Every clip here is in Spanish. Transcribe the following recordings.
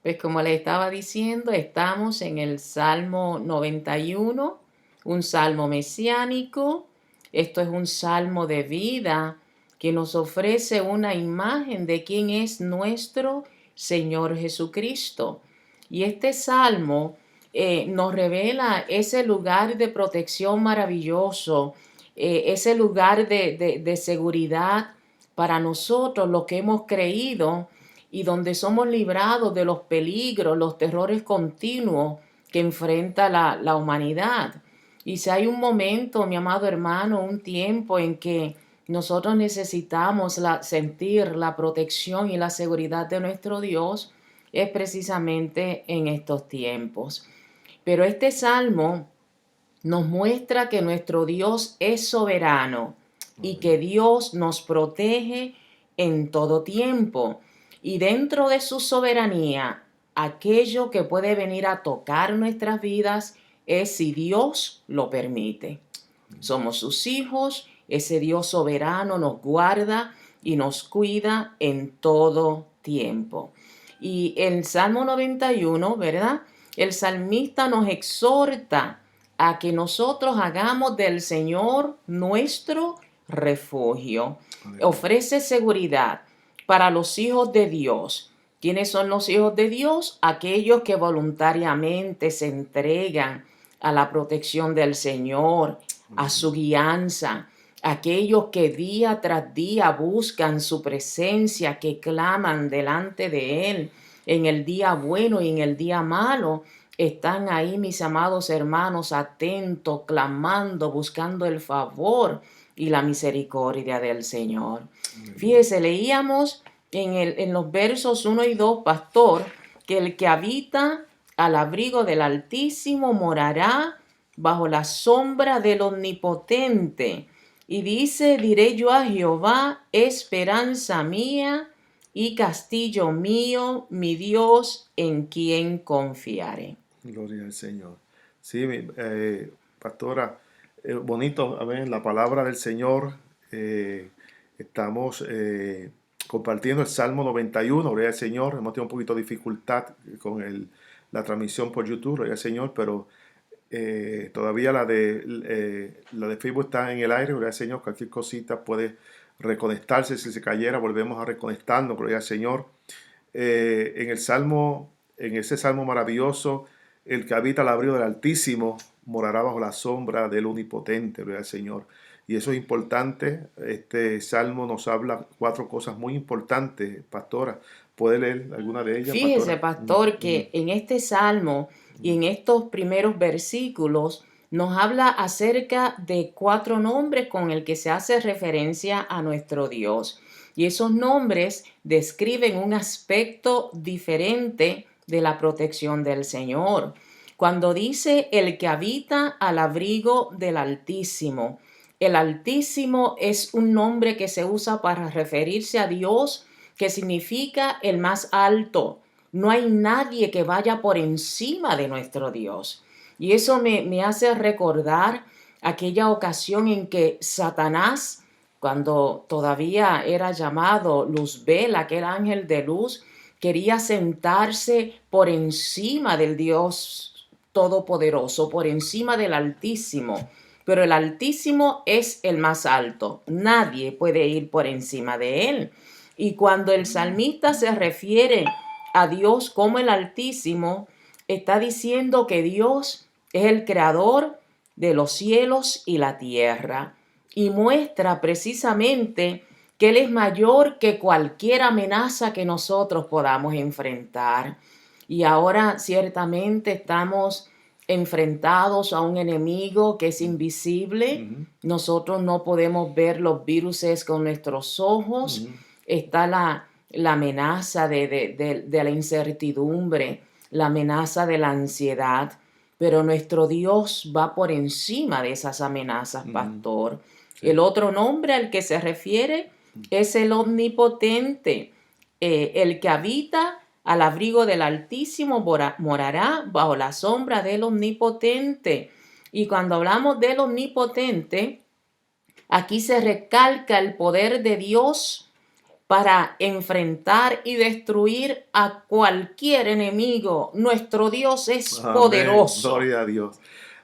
Pues como les estaba diciendo, estamos en el Salmo 91, un salmo mesiánico. Esto es un salmo de vida que nos ofrece una imagen de quién es nuestro Señor Jesucristo. Y este salmo nos revela ese lugar de protección maravilloso, ese lugar de seguridad para nosotros, los que hemos creído y donde somos librados de los peligros, los terrores continuos que enfrenta la humanidad. Y si hay un momento, mi amado hermano, un tiempo en que nosotros necesitamos sentir la protección y la seguridad de nuestro Dios, es precisamente en estos tiempos. Pero este salmo nos muestra que nuestro Dios es soberano y que Dios nos protege en todo tiempo. Y dentro de su soberanía, aquello que puede venir a tocar nuestras vidas es si Dios lo permite. Somos sus hijos, ese Dios soberano nos guarda y nos cuida en todo tiempo. Y el Salmo 91, ¿verdad? El salmista nos exhorta a que nosotros hagamos del Señor nuestro refugio. Ofrece seguridad para los hijos de Dios. ¿Quiénes son los hijos de Dios? Aquellos que voluntariamente se entregan a la protección del Señor, a su guianza, aquellos que día tras día buscan su presencia, que claman delante de Él en el día bueno y en el día malo. Están ahí, mis amados hermanos, atentos, clamando, buscando el favor y la misericordia del Señor. Fíjese, leíamos en los versos 1 y 2, pastor, que el que habita al abrigo del Altísimo morará bajo la sombra del Omnipotente. Y dice, diré yo a Jehová, esperanza mía y castillo mío, mi Dios, en quien confiaré. Gloria al Señor. Sí, pastora, bonito, a ver, la palabra del Señor. Estamos compartiendo el Salmo 91, gloria al Señor. Hemos tenido un poquito de dificultad con la transmisión por YouTube, gloria al Señor, pero todavía la de Facebook está en el aire, gloria al Señor. Cualquier cosita puede reconectarse. Si se cayera, volvemos a reconectarnos, gloria al Señor. En ese salmo maravilloso, el que habita al abrigo del Altísimo morará bajo la sombra del Omnipotente, gloria al Señor. Y eso es importante. Este salmo nos habla 4 cosas muy importantes, pastora. ¿Puede leer alguna de ellas, Fíjese, pastora? pastor, que en este salmo y en estos primeros versículos nos habla acerca de 4 nombres con el que se hace referencia a nuestro Dios. Y esos nombres describen un aspecto diferente de la protección del Señor. Cuando dice el que habita al abrigo del Altísimo, el Altísimo es un nombre que se usa para referirse a Dios, que significa el más alto. No hay nadie que vaya por encima de nuestro Dios. Y eso me hace recordar aquella ocasión en que Satanás, cuando todavía era llamado Luzbel, aquel ángel de luz, quería sentarse por encima del Dios Todopoderoso, por encima del Altísimo. Pero el Altísimo es el más alto. Nadie puede ir por encima de él. Y cuando el salmista se refiere a Dios como el Altísimo, está diciendo que Dios es el creador de los cielos y la tierra. Y muestra precisamente que Él es mayor que cualquier amenaza que nosotros podamos enfrentar. Y ahora ciertamente estamos enfrentados a un enemigo que es invisible. Nosotros no podemos ver los viruses con nuestros ojos. Está la amenaza de la incertidumbre, la amenaza de la ansiedad, pero nuestro Dios va por encima de esas amenazas, pastor. Sí. El otro nombre al que se refiere es el Omnipotente, el que habita al abrigo del Altísimo morará bajo la sombra del Omnipotente. Y cuando hablamos del Omnipotente, aquí se recalca el poder de Dios para enfrentar y destruir a cualquier enemigo. Nuestro Dios es Amén. poderoso. Gloria a Dios.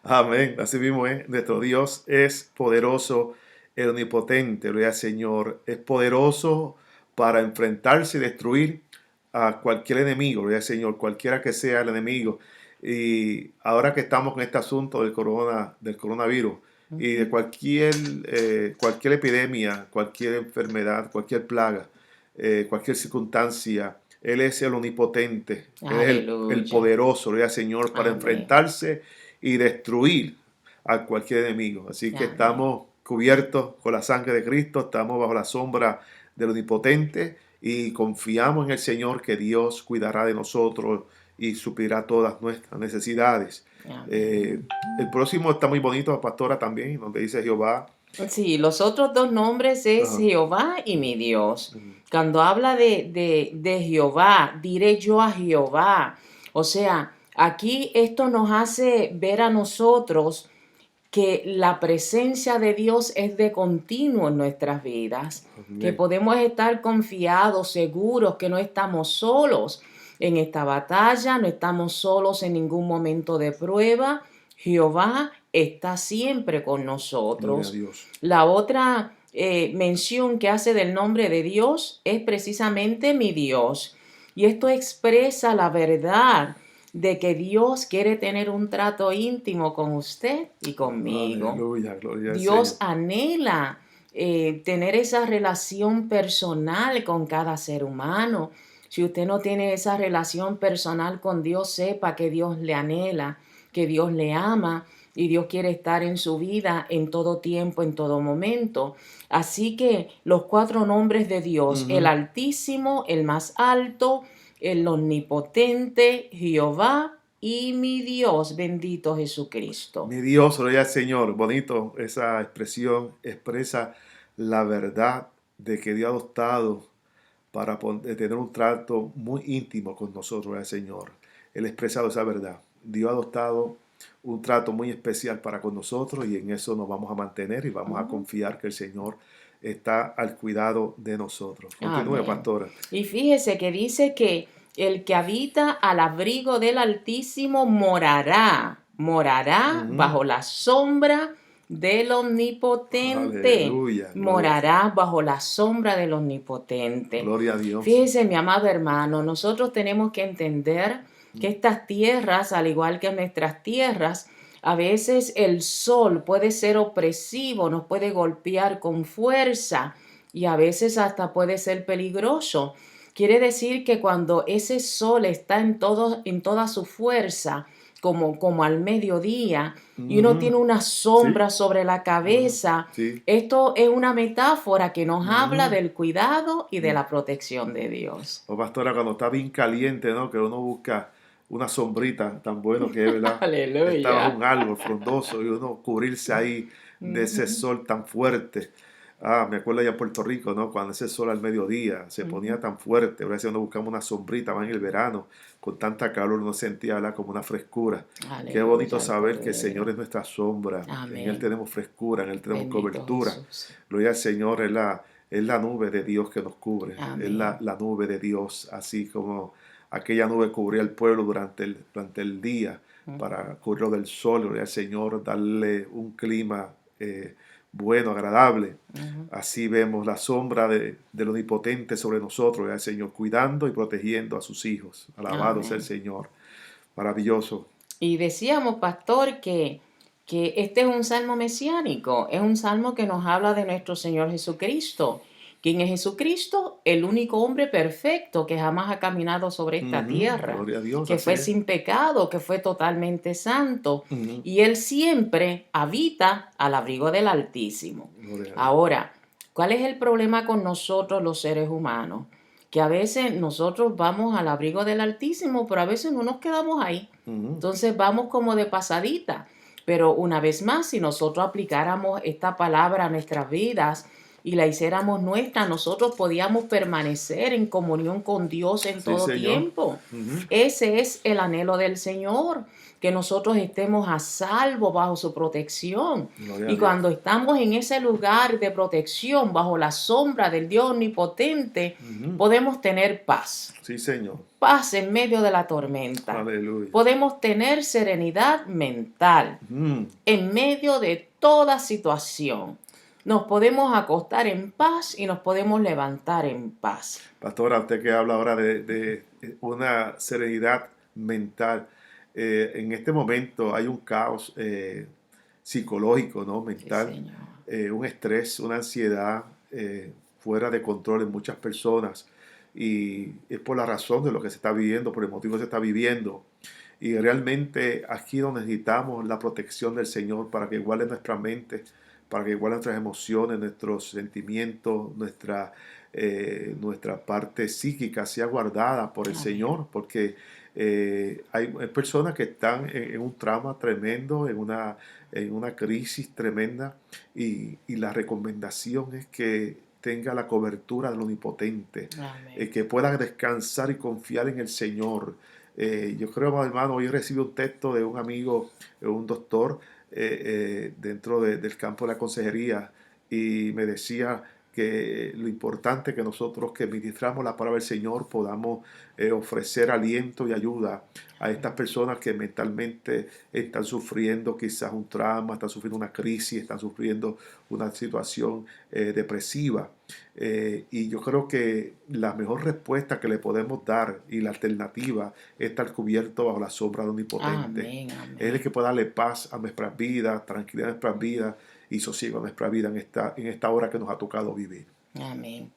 Amén. Así mismo es. Nuestro Dios es poderoso, el omnipotente, gloria al Señor. Es poderoso para enfrentarse y destruir a cualquier enemigo, gloria al Señor, cualquiera que sea el enemigo. Y ahora que estamos con este asunto del coronavirus y de cualquier epidemia, cualquier enfermedad, cualquier plaga, cualquier circunstancia, Él es el omnipotente, Él es el Aleluya. poderoso, gloria al Señor, para Amén. enfrentarse y destruir a cualquier enemigo. Así que Amén. estamos cubiertos con la sangre de Cristo, estamos bajo la sombra del omnipotente y confiamos en el Señor que Dios cuidará de nosotros y suplirá todas nuestras necesidades. Amén. El próximo está muy bonito, pastora, también, donde dice Jehová. Sí, los otros dos nombres es Ajá. Jehová y mi Dios. Ujú. Cuando habla de Jehová, diré yo a Jehová. O sea, aquí esto nos hace ver a nosotros que la presencia de Dios es de continuo en nuestras vidas, que Amén. podemos estar confiados, seguros, que no estamos solos en esta batalla, no estamos solos en ningún momento de prueba. Jehová está siempre con Gloria a nosotros. Dios. La otra mención que hace del nombre de Dios es precisamente mi Dios. Y esto expresa la verdad de que Dios quiere tener un trato íntimo con usted y conmigo. Aleluya, gloria al Dios Señor. anhela tener esa relación personal con cada ser humano. Si usted no tiene esa relación personal con Dios, sepa que Dios le anhela, que Dios le ama y Dios quiere estar en su vida en todo tiempo, en todo momento. Así que los cuatro nombres de Dios, el Ujú. Altísimo, el más alto, el Omnipotente, Jehová y mi Dios, bendito Jesucristo. Mi Dios, gloria al Señor. Bonito, esa expresión expresa la verdad de que Dios ha adoptado para tener un trato muy íntimo con nosotros, gloria al Señor. Él ha expresado esa verdad. Dios ha adoptado un trato muy especial para con nosotros y en eso nos vamos a mantener y vamos a confiar que el Señor está al cuidado de nosotros. Continúe, Amén. pastora. Y fíjese que dice que el que habita al abrigo del Altísimo morará Ujú. bajo la sombra del Omnipotente. Aleluya, Morará bajo la sombra del Omnipotente. gloria a Dios. Fíjese, mi amado hermano, nosotros tenemos que entender que estas tierras, al igual que nuestras tierras, a veces el sol puede ser opresivo, nos puede golpear con fuerza y a veces hasta puede ser peligroso. Quiere decir que cuando ese sol está en toda su fuerza, como al mediodía, y uno Ujú. tiene una sombra sobre la cabeza, Sí. esto es una metáfora que nos habla Ujú. del cuidado y de la protección de Dios. O pastora, cuando está bien caliente, ¿no? Que uno busca una sombrita tan bueno que es, ¿verdad? Está Aleluya. bajo un árbol frondoso y uno cubrirse ahí de ese sol tan fuerte. Me acuerdo allá en Puerto Rico, ¿no? Cuando ese sol al mediodía se ponía tan fuerte, a veces uno buscamos una sombrita más en el verano, con tanta calor uno sentía, ¿verdad? Como una frescura. Qué bonito Aleluya, saber que el Cordero. Señor es nuestra sombra, en Él Amén. tenemos frescura, en Él tenemos Bendito cobertura. Jesús. Gloria al Señor, es la nube de Dios que nos cubre, es Amén. la nube de Dios, así como aquella nube cubría al pueblo durante el día para cubrirlo del sol, gloria al Señor, darle un clima bueno, agradable. Así vemos la sombra del Omnipotente sobre nosotros, gloria al Señor, cuidando y protegiendo a sus hijos. Alabado sea el Amén. Señor. Maravilloso. Y decíamos, pastor, que este es un salmo mesiánico, es un salmo que nos habla de nuestro Señor Jesucristo. ¿Quién es Jesucristo? El único hombre perfecto que jamás ha caminado sobre esta Ujú. tierra, Gloria a Dios, que así fue es. sin pecado, que fue totalmente santo. Ujú. Y Él siempre habita al abrigo del Altísimo. Gloria a Dios. Ahora, ¿cuál es el problema con nosotros los seres humanos? Que a veces nosotros vamos al abrigo del Altísimo, pero a veces no nos quedamos ahí. Ujú. Entonces vamos como de pasadita. Pero una vez más, si nosotros aplicáramos esta palabra a nuestras vidas y la hiciéramos nuestra, nosotros podíamos permanecer en comunión con Dios en Sí, todo Señor. tiempo. Ujú. Ese es el anhelo del Señor, que nosotros estemos a salvo bajo su protección. Gloria a Y Dios. cuando estamos en ese lugar de protección, bajo la sombra del Dios omnipotente, Ujú. podemos tener paz. Sí, Señor. Paz en medio de la tormenta. Aleluya. Podemos tener serenidad mental Mm. en medio de toda situación. Nos podemos acostar en paz y nos podemos levantar en paz. Pastora, usted que habla ahora de una serenidad mental. En este momento hay un caos psicológico, ¿no? Sí, Mental, Señor. un estrés, una ansiedad fuera de control en muchas personas. Y es por la razón de lo que se está viviendo, por el motivo que se está viviendo. Y realmente aquí donde necesitamos la protección del Señor para que guarde nuestra mente, para que guarde nuestras emociones, nuestros sentimientos, nuestra parte psíquica sea guardada por el Amén. Señor, porque hay personas que están en un trauma tremendo, en una crisis tremenda, y la recomendación es que tenga la cobertura del Omnipotente, Amén. que pueda descansar y confiar en el Señor. Yo creo, hermano, hoy recibí un texto de un amigo, un doctor, dentro del campo de la consejería, y me decía que lo importante que nosotros que ministramos la palabra del Señor podamos ofrecer aliento y ayuda a estas personas que mentalmente están sufriendo quizás un trauma, están sufriendo una crisis, están sufriendo una situación depresiva. Y yo creo que la mejor respuesta que le podemos dar y la alternativa es estar cubierto bajo la sombra de Omnipotente. Amén. Él es el que Amén. puede darle paz a nuestras vidas, tranquilidad a nuestras vidas y sosiego a nuestra vida en esta hora que nos ha tocado vivir. Amén.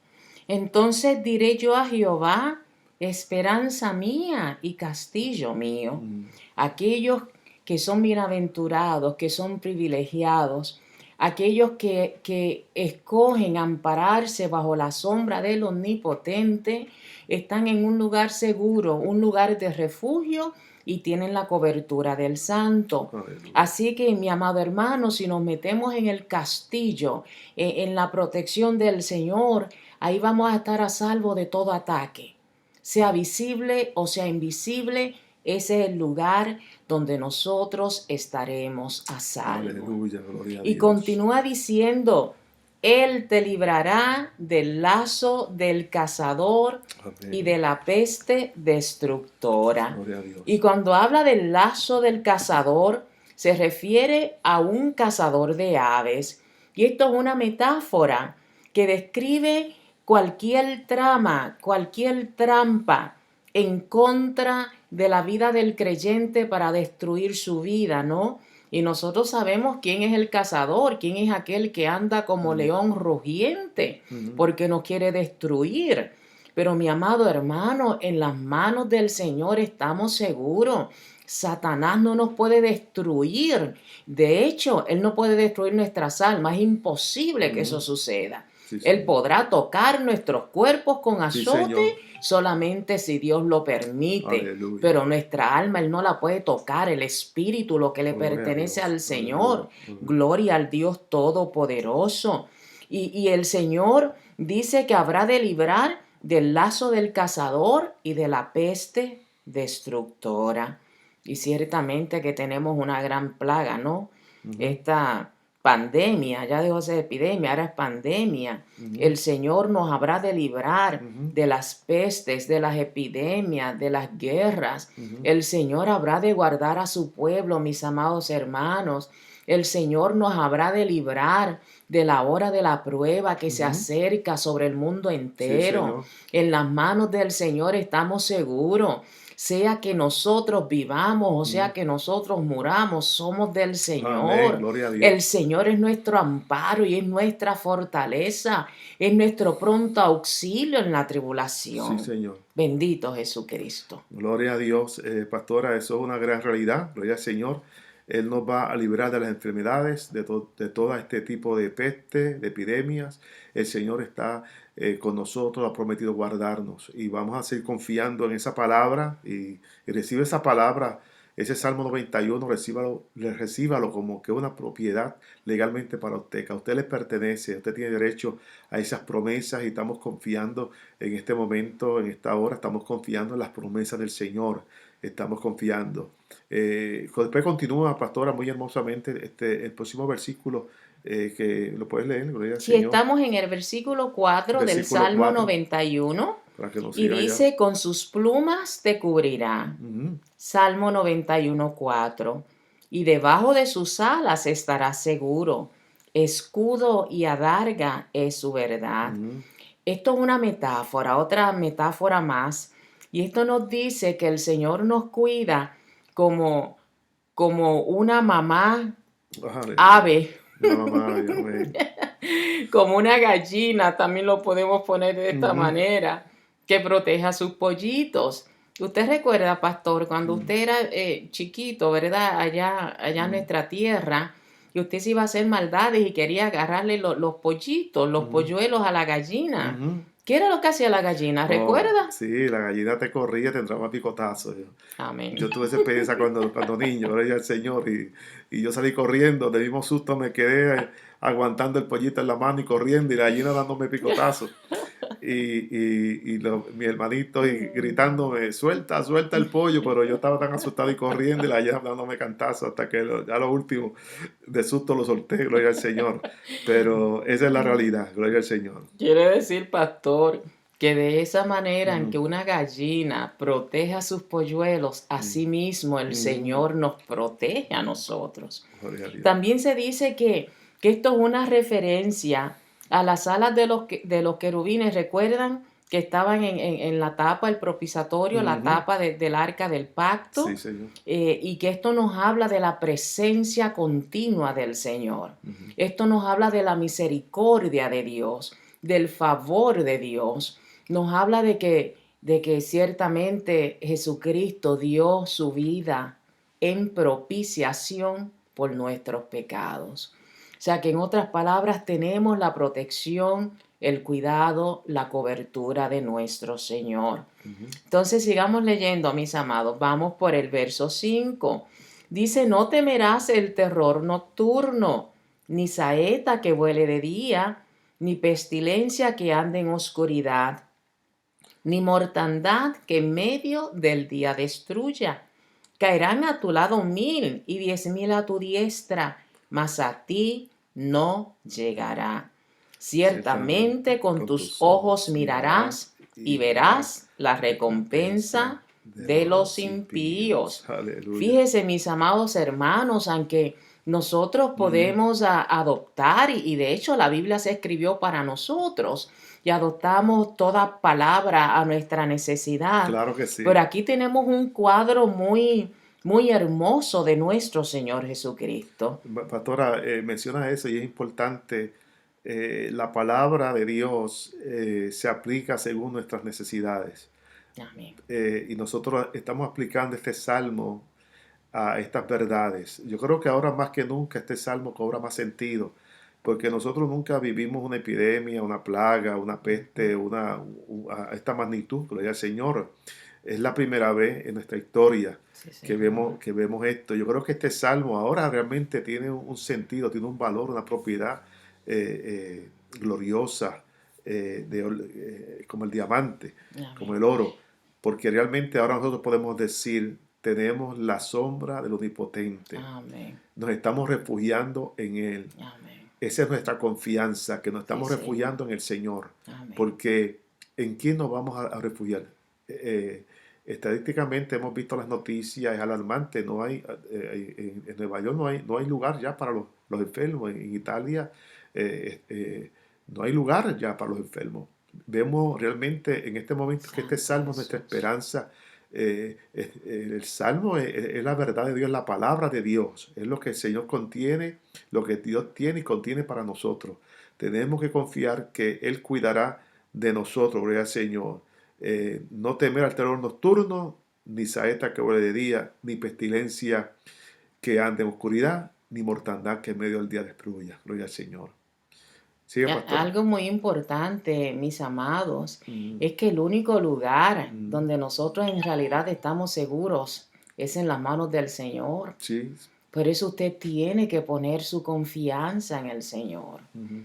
Entonces diré yo a Jehová, esperanza mía y castillo mío. Mm. Aquellos que son bienaventurados, que son privilegiados, aquellos que escogen ampararse bajo la sombra del Omnipotente, están en un lugar seguro, un lugar de refugio y tienen la cobertura del Santo. Aleluya. Así que, mi amado hermano, si nos metemos en el castillo, en la protección del Señor, ahí vamos a estar a salvo de todo ataque, sea visible o sea invisible. Ese es el lugar donde nosotros estaremos a salvo. Aleluya, gloria a Y Dios. continúa diciendo, Él te librará del lazo del cazador Amén. y de la peste destructora. Gloria a Dios. Y cuando habla del lazo del cazador, se refiere a un cazador de aves. Y esto es una metáfora que describe cualquier trama, cualquier trampa en contra de la vida del creyente para destruir su vida, ¿no? Y nosotros sabemos quién es el cazador, quién es aquel que anda como león rugiente, porque nos quiere destruir. Pero mi amado hermano, en las manos del Señor estamos seguros. Satanás no nos puede destruir. De hecho, Él no puede destruir nuestras almas. Es imposible que eso suceda. Sí, Él Señor. podrá tocar nuestros cuerpos con Sí, azote Señor. solamente si Dios lo permite. Aleluya. Pero nuestra alma Él no la puede tocar, el espíritu, lo que le Gloria a pertenece Dios. al Señor. Aleluya. Gloria al Dios Todopoderoso. Y el Señor dice que habrá de librar del lazo del cazador y de la peste destructora. Y ciertamente que tenemos una gran plaga, ¿no? Esta pandemia, ya dejó de ser epidemia, ahora es pandemia. El Señor nos habrá de librar de las pestes, de las epidemias, de las guerras. El Señor habrá de guardar a su pueblo, mis amados hermanos. El Señor nos habrá de librar de la hora de la prueba que se acerca sobre el mundo entero. Sí, En las manos del Señor estamos seguros. Sea que nosotros vivamos o sea que nosotros muramos, somos del Amén. Señor. Gloria a Dios. El Señor es nuestro amparo y es nuestra fortaleza, es nuestro pronto auxilio en la tribulación. Sí, Señor. Bendito Jesucristo. Gloria a Dios, pastora, eso es una gran realidad. Gloria al Señor. Él nos va a librar de las enfermedades, de todo este tipo de peste, de epidemias. El Señor está con nosotros, ha prometido guardarnos y vamos a seguir confiando en esa palabra y recibe esa palabra ese Salmo 91 recíbalo como que una propiedad legalmente para usted, que a usted le pertenece, usted tiene derecho a esas promesas y estamos confiando en este momento, en esta hora, estamos confiando en las promesas del Señor, estamos confiando. Después continúa, pastora, muy hermosamente el próximo versículo que lo puedes leer, gloria al Si Señor. estamos en el versículo 4 del Versículo Salmo 4, 91 para que nos y siga allá. dice, con sus plumas te cubrirá. Salmo 91, 4. Y debajo de sus alas estarás seguro. Escudo y adarga es su verdad. Esto es una metáfora, otra metáfora más. Y esto nos dice que el Señor nos cuida como una mamá ave. Una mamá, amén. Como una gallina, también lo podemos poner de esta manera, que protege a sus pollitos. Usted recuerda, pastor, cuando usted era chiquito, ¿verdad? Allá en nuestra tierra, y usted se iba a hacer maldades y quería agarrarle los pollitos, los polluelos a la gallina. ¿Qué era lo que hacía la gallina? ¿Recuerda? Sí, la gallina te corría, te entraba a picotazo. Amén. Yo tuve esa experiencia cuando niño, gloria al Señor, y yo salí corriendo, de mismo susto me quedé aguantando el pollito en la mano y corriendo, y la gallina dándome picotazo. Mi hermanito gritándome, suelta el pollo, pero yo estaba tan asustado y corriendo, y la gallina dándome cantazo, hasta que ya lo último, de susto lo solté, gloria al Señor. Pero esa es la realidad, gloria al Señor. Quiere decir, pastor, que de esa manera en que una gallina protege a sus polluelos, asimismo el Señor nos protege a nosotros. También se dice que esto es una referencia a las alas de los querubines. ¿Recuerdan que estaban en la tapa del propiciatorio, la tapa del arca del pacto? Sí, Señor. Y que esto nos habla de la presencia continua del Señor. Esto nos habla de la misericordia de Dios, del favor de Dios. Nos habla de que ciertamente Jesucristo dio su vida en propiciación por nuestros pecados. O sea que en otras palabras tenemos la protección, el cuidado, la cobertura de nuestro Señor. Entonces sigamos leyendo, mis amados. Vamos por el verso 5. Dice, no temerás el terror nocturno, ni saeta que vuele de día, ni pestilencia que ande en oscuridad, ni mortandad que en medio del día destruya. Caerán a tu lado 1,000 y 10,000 a tu diestra, mas a ti no llegará. Ciertamente con tus ojos mirarás y verás la recompensa de los impíos. Aleluya. Fíjese, mis amados hermanos, aunque nosotros podemos adoptar, y de hecho la Biblia se escribió para nosotros, y adoptamos toda palabra a nuestra necesidad. Claro que sí. Pero aquí tenemos un cuadro muy, muy hermoso de nuestro Señor Jesucristo. Pastora, menciona eso y es importante. La palabra de Dios se aplica según nuestras necesidades. Amén. Y nosotros estamos aplicando este salmo a estas verdades. Yo creo que ahora más que nunca este salmo cobra más sentido, porque nosotros nunca vivimos una epidemia, una plaga, una peste, a esta magnitud, gloria al Señor. Es la primera vez en nuestra historia que vemos esto. Yo creo que este salmo ahora realmente tiene un sentido, tiene un valor, una propiedad gloriosa, como el diamante, Amén. como el oro, porque realmente ahora nosotros podemos decir, tenemos la sombra del Omnipotente. Amén. Nos estamos refugiando en Él. Amén. Esa es nuestra confianza, que nos estamos Sí, refugiando en el Señor. Amén. Porque ¿en quién nos vamos a refugiar? Estadísticamente hemos visto las noticias, es alarmante. No hay, en Nueva York no hay lugar ya para los enfermos. En Italia no hay lugar ya para los enfermos. Vemos realmente en este momento que este salmo es nuestra esperanza. El salmo es la verdad de Dios, la palabra de Dios, es lo que el Señor contiene, lo que Dios tiene y contiene para nosotros. Tenemos que confiar que Él cuidará de nosotros, gloria al Señor. No temer al terror nocturno, ni saeta que vuele de día, ni pestilencia que ande en oscuridad, ni mortandad que en medio del día destruya, gloria al Señor. Sigue, pastor. Algo muy importante, mis amados, es que el único lugar donde nosotros en realidad estamos seguros es en las manos del Señor. Sí. Por eso usted tiene que poner su confianza en el Señor. Ujú.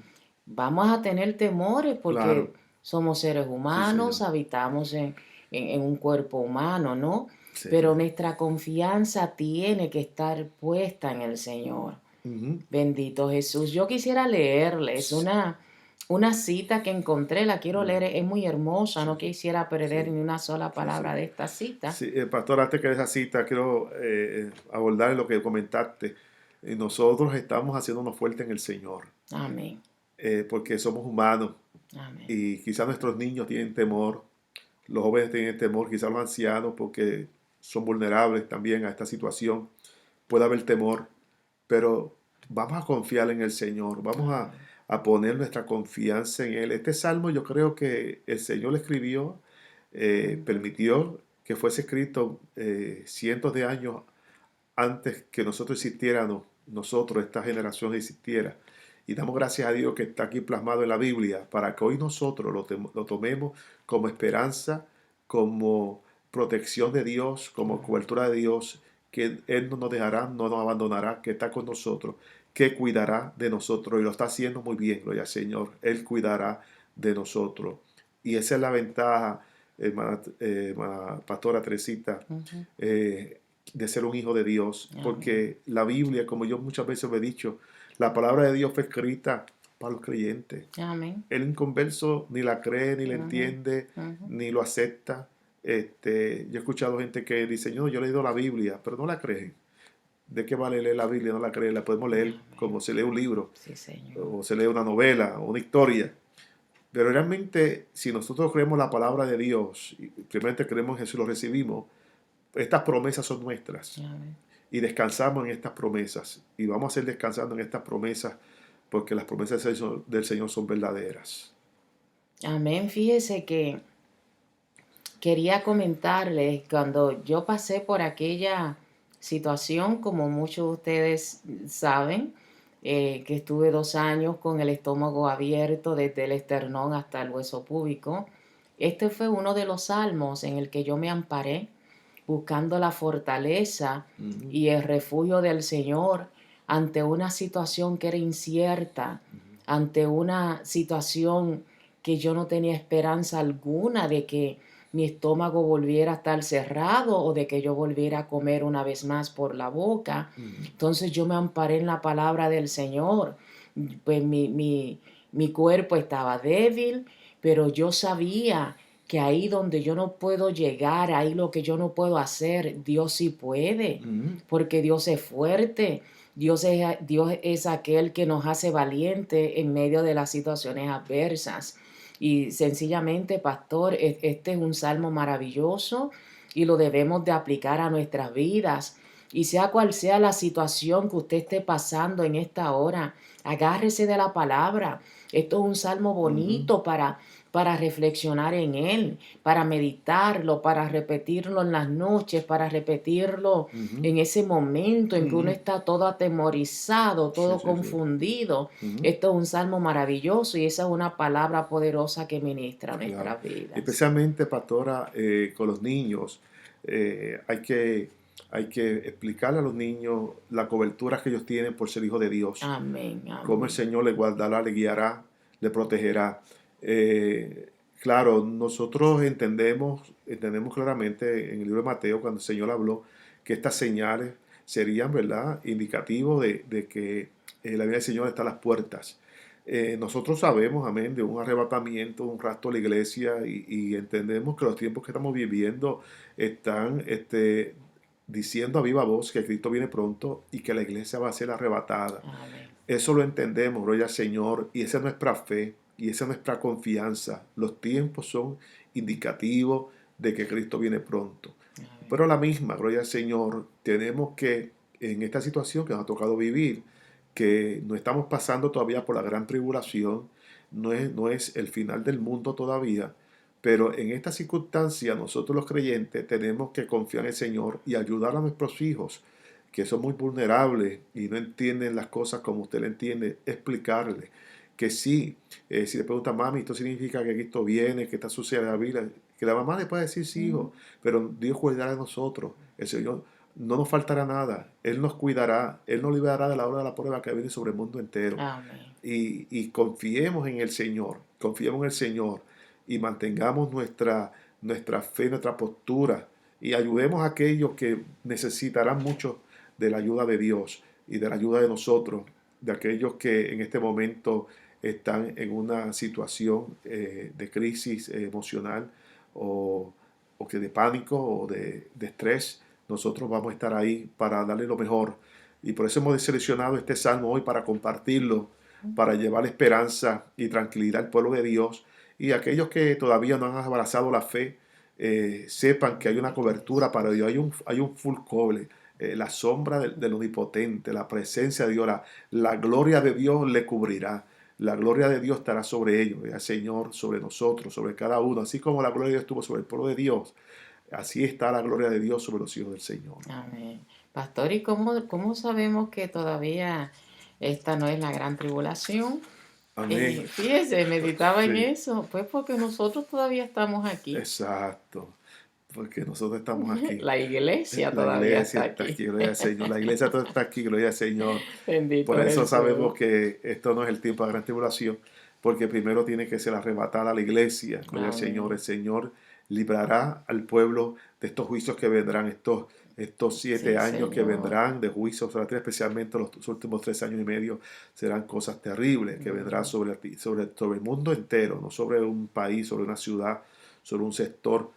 Vamos a tener temores Claro. porque somos seres Sí, humanos, Señor. habitamos en un cuerpo humano, ¿no? Sí, Pero Señor. nuestra confianza tiene que estar puesta en el Señor. Ujú. Bendito Jesús. Yo quisiera leerles una cita que encontré, la quiero Mm. leer, es muy hermosa, Sí, no quisiera perder sí, ni una sola sí, sí. palabra de esta cita. Sí, pastor, antes que esa cita, quiero abordar lo que comentaste. Nosotros estamos haciéndonos fuertes en el Señor, Amén, porque somos humanos amén, y quizás nuestros niños tienen temor, los jóvenes tienen temor, quizás los ancianos, porque son vulnerables también a esta situación. Puede haber temor, pero vamos a confiar en el Señor, vamos amén, a poner nuestra confianza en Él. Este salmo yo creo que el Señor lo escribió, permitió que fuese escrito cientos de años antes que nosotros existiéramos, nosotros, esta generación existiera. Y damos gracias a Dios que está aquí plasmado en la Biblia para que hoy nosotros lo tomemos como esperanza, como protección de Dios, como cobertura de Dios, que Él no nos dejará, no nos abandonará, que está con nosotros, que cuidará de nosotros y lo está haciendo muy bien, gloria al Señor. Él cuidará de nosotros. Y esa es la ventaja, hermana Pastora Teresita, ujú, de ser un hijo de Dios, amén, porque la Biblia, como yo muchas veces lo he dicho, la palabra de Dios fue escrita para los creyentes. amén, El inconverso ni la cree, ni la ujú, entiende, ujú, ni lo acepta. Yo he escuchado gente que dice, no, yo he leído la Biblia, pero no la creen. ¿De qué vale leer la Biblia? No la creen, la podemos leer amén. como se lee un libro, Sí, Señor. o se lee una novela, o una historia. Pero realmente, si nosotros creemos la palabra de Dios, y realmente creemos en Jesús, lo recibimos, estas promesas son nuestras Amén. y descansamos en estas promesas. Y vamos a seguir descansando en estas promesas porque las promesas del Señor son verdaderas. Amén. Fíjese que quería comentarles cuando yo pasé por aquella situación, como muchos de ustedes saben, que estuve 2 años con el estómago abierto desde el esternón hasta el hueso púbico. Este fue uno de los salmos en el que yo me amparé, buscando la fortaleza Ujú, y el refugio del Señor ante una situación que era incierta, ante una situación que yo no tenía esperanza alguna de que mi estómago volviera a estar cerrado o de que yo volviera a comer una vez más por la boca. ujú, Entonces yo me amparé en la palabra del Señor. Pues mi cuerpo estaba débil, pero yo sabía que ahí donde yo no puedo llegar, ahí lo que yo no puedo hacer, Dios sí puede, ujú. porque Dios es fuerte. Dios es aquel que nos hace valiente en medio de las situaciones adversas. Y sencillamente, pastor, este es un salmo maravilloso y lo debemos de aplicar a nuestras vidas. Y sea cual sea la situación que usted esté pasando en esta hora, agárrese de la palabra. Esto es un salmo Ujú, bonito para reflexionar en él, para meditarlo, para repetirlo en las noches, para repetirlo ujú, en ese momento en que uno ujú. está todo atemorizado, Sí, todo sí, sí. confundido. Ujú, Esto es un salmo maravilloso y esa es una palabra poderosa que ministra claro. nuestras vidas. Especialmente, pastora, con los niños, hay que explicarle a los niños la cobertura que ellos tienen por ser hijos de Dios, Amén, cómo el amén. Señor le guardará, le guiará, le protegerá. Eh, claro, nosotros entendemos claramente en el libro de Mateo, cuando el Señor habló, que estas señales serían, ¿verdad?, indicativos de que la vida del Señor está a las puertas. Nosotros sabemos, amén, de un arrebatamiento, un rapto a la iglesia y entendemos que los tiempos que estamos viviendo están diciendo a viva voz que Cristo viene pronto y que la iglesia va a ser arrebatada. Amén. Eso lo entendemos, gloria al Señor, y esa es nuestra fe y esa es nuestra confianza. Los tiempos son indicativos de que Cristo viene pronto. Amén. Pero a la misma, gloria al Señor, tenemos que, en esta situación que nos ha tocado vivir, que no estamos pasando todavía por la gran tribulación, no es el final del mundo todavía, pero en esta circunstancia nosotros los creyentes tenemos que confiar en el Señor y ayudar a nuestros hijos que son muy vulnerables y no entienden las cosas como usted le entiende, explicarle que sí, si le pregunta mami, esto significa que Cristo viene, que está sucediendo en la Biblia, que la mamá le puede decir sí, Ujú. hijo, pero Dios cuidará de nosotros, el Señor no nos faltará nada. Él nos cuidará, Él nos librará de la hora de la prueba que viene sobre el mundo entero. Amén. Y confiemos en el Señor, confiemos en el Señor y mantengamos nuestra fe, nuestra postura y ayudemos a aquellos que necesitarán mucho de la ayuda de Dios y de la ayuda de nosotros, de aquellos que en este momento están en una situación de crisis emocional o, o que de pánico o de estrés. Nosotros vamos a estar ahí para darle lo mejor. Y por eso hemos seleccionado este salmo hoy para compartirlo, para llevar esperanza y tranquilidad al pueblo de Dios. Y aquellos que todavía no han abrazado la fe, sepan que hay una cobertura para Dios, hay un full cover, la sombra del Omnipotente, la presencia de Dios, la gloria de Dios le cubrirá. La gloria de Dios estará sobre ellos, el Señor, sobre nosotros, sobre cada uno. Así como la gloria de Dios estuvo sobre el pueblo de Dios, así está la gloria de Dios sobre los hijos del Señor. Amén. Pastor, ¿y cómo sabemos que todavía esta no es la gran tribulación? Amén. Fíjese, meditaba en Sí, eso, pues porque nosotros todavía estamos aquí. exacto. Porque nosotros estamos aquí. La iglesia La todavía iglesia está está aquí. aquí, gloria al Señor. La iglesia toda está aquí, gloria al Señor. Por Bendito eso Jesús. sabemos que esto no es el tiempo de gran tribulación, porque primero tiene que ser arrebatada la iglesia, gloria al Señor. El Amén. Señor librará al pueblo de estos juicios que vendrán, estos 7 Sí, años que Señor. vendrán de juicios sobre la tierra, especialmente los últimos 3 años y medio, serán cosas terribles que vendrán sobre el mundo entero, no sobre un país, sobre una ciudad, sobre un sector,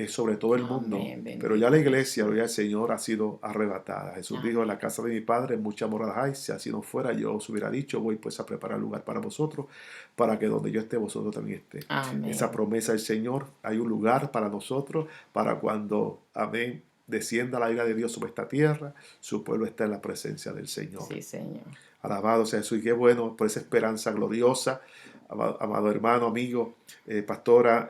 sobre todo el mundo. Amén. Pero ya la Bendito iglesia, Jesús. gloria al Señor, ha sido arrebatada. Jesús dijo, en la Amén. casa de mi Padre muchas moradas hay, si así no fuera, yo os hubiera dicho, voy pues a preparar lugar para vosotros, para que donde yo esté, vosotros también esté. Esa Amén. promesa del Señor, hay un lugar para nosotros, para cuando, amén, descienda la ira de Dios sobre esta tierra, su pueblo está en la presencia del Señor. Sí, Señor. Alabado sea Jesús, y qué bueno por esa esperanza gloriosa, amado hermano, amigo, pastora,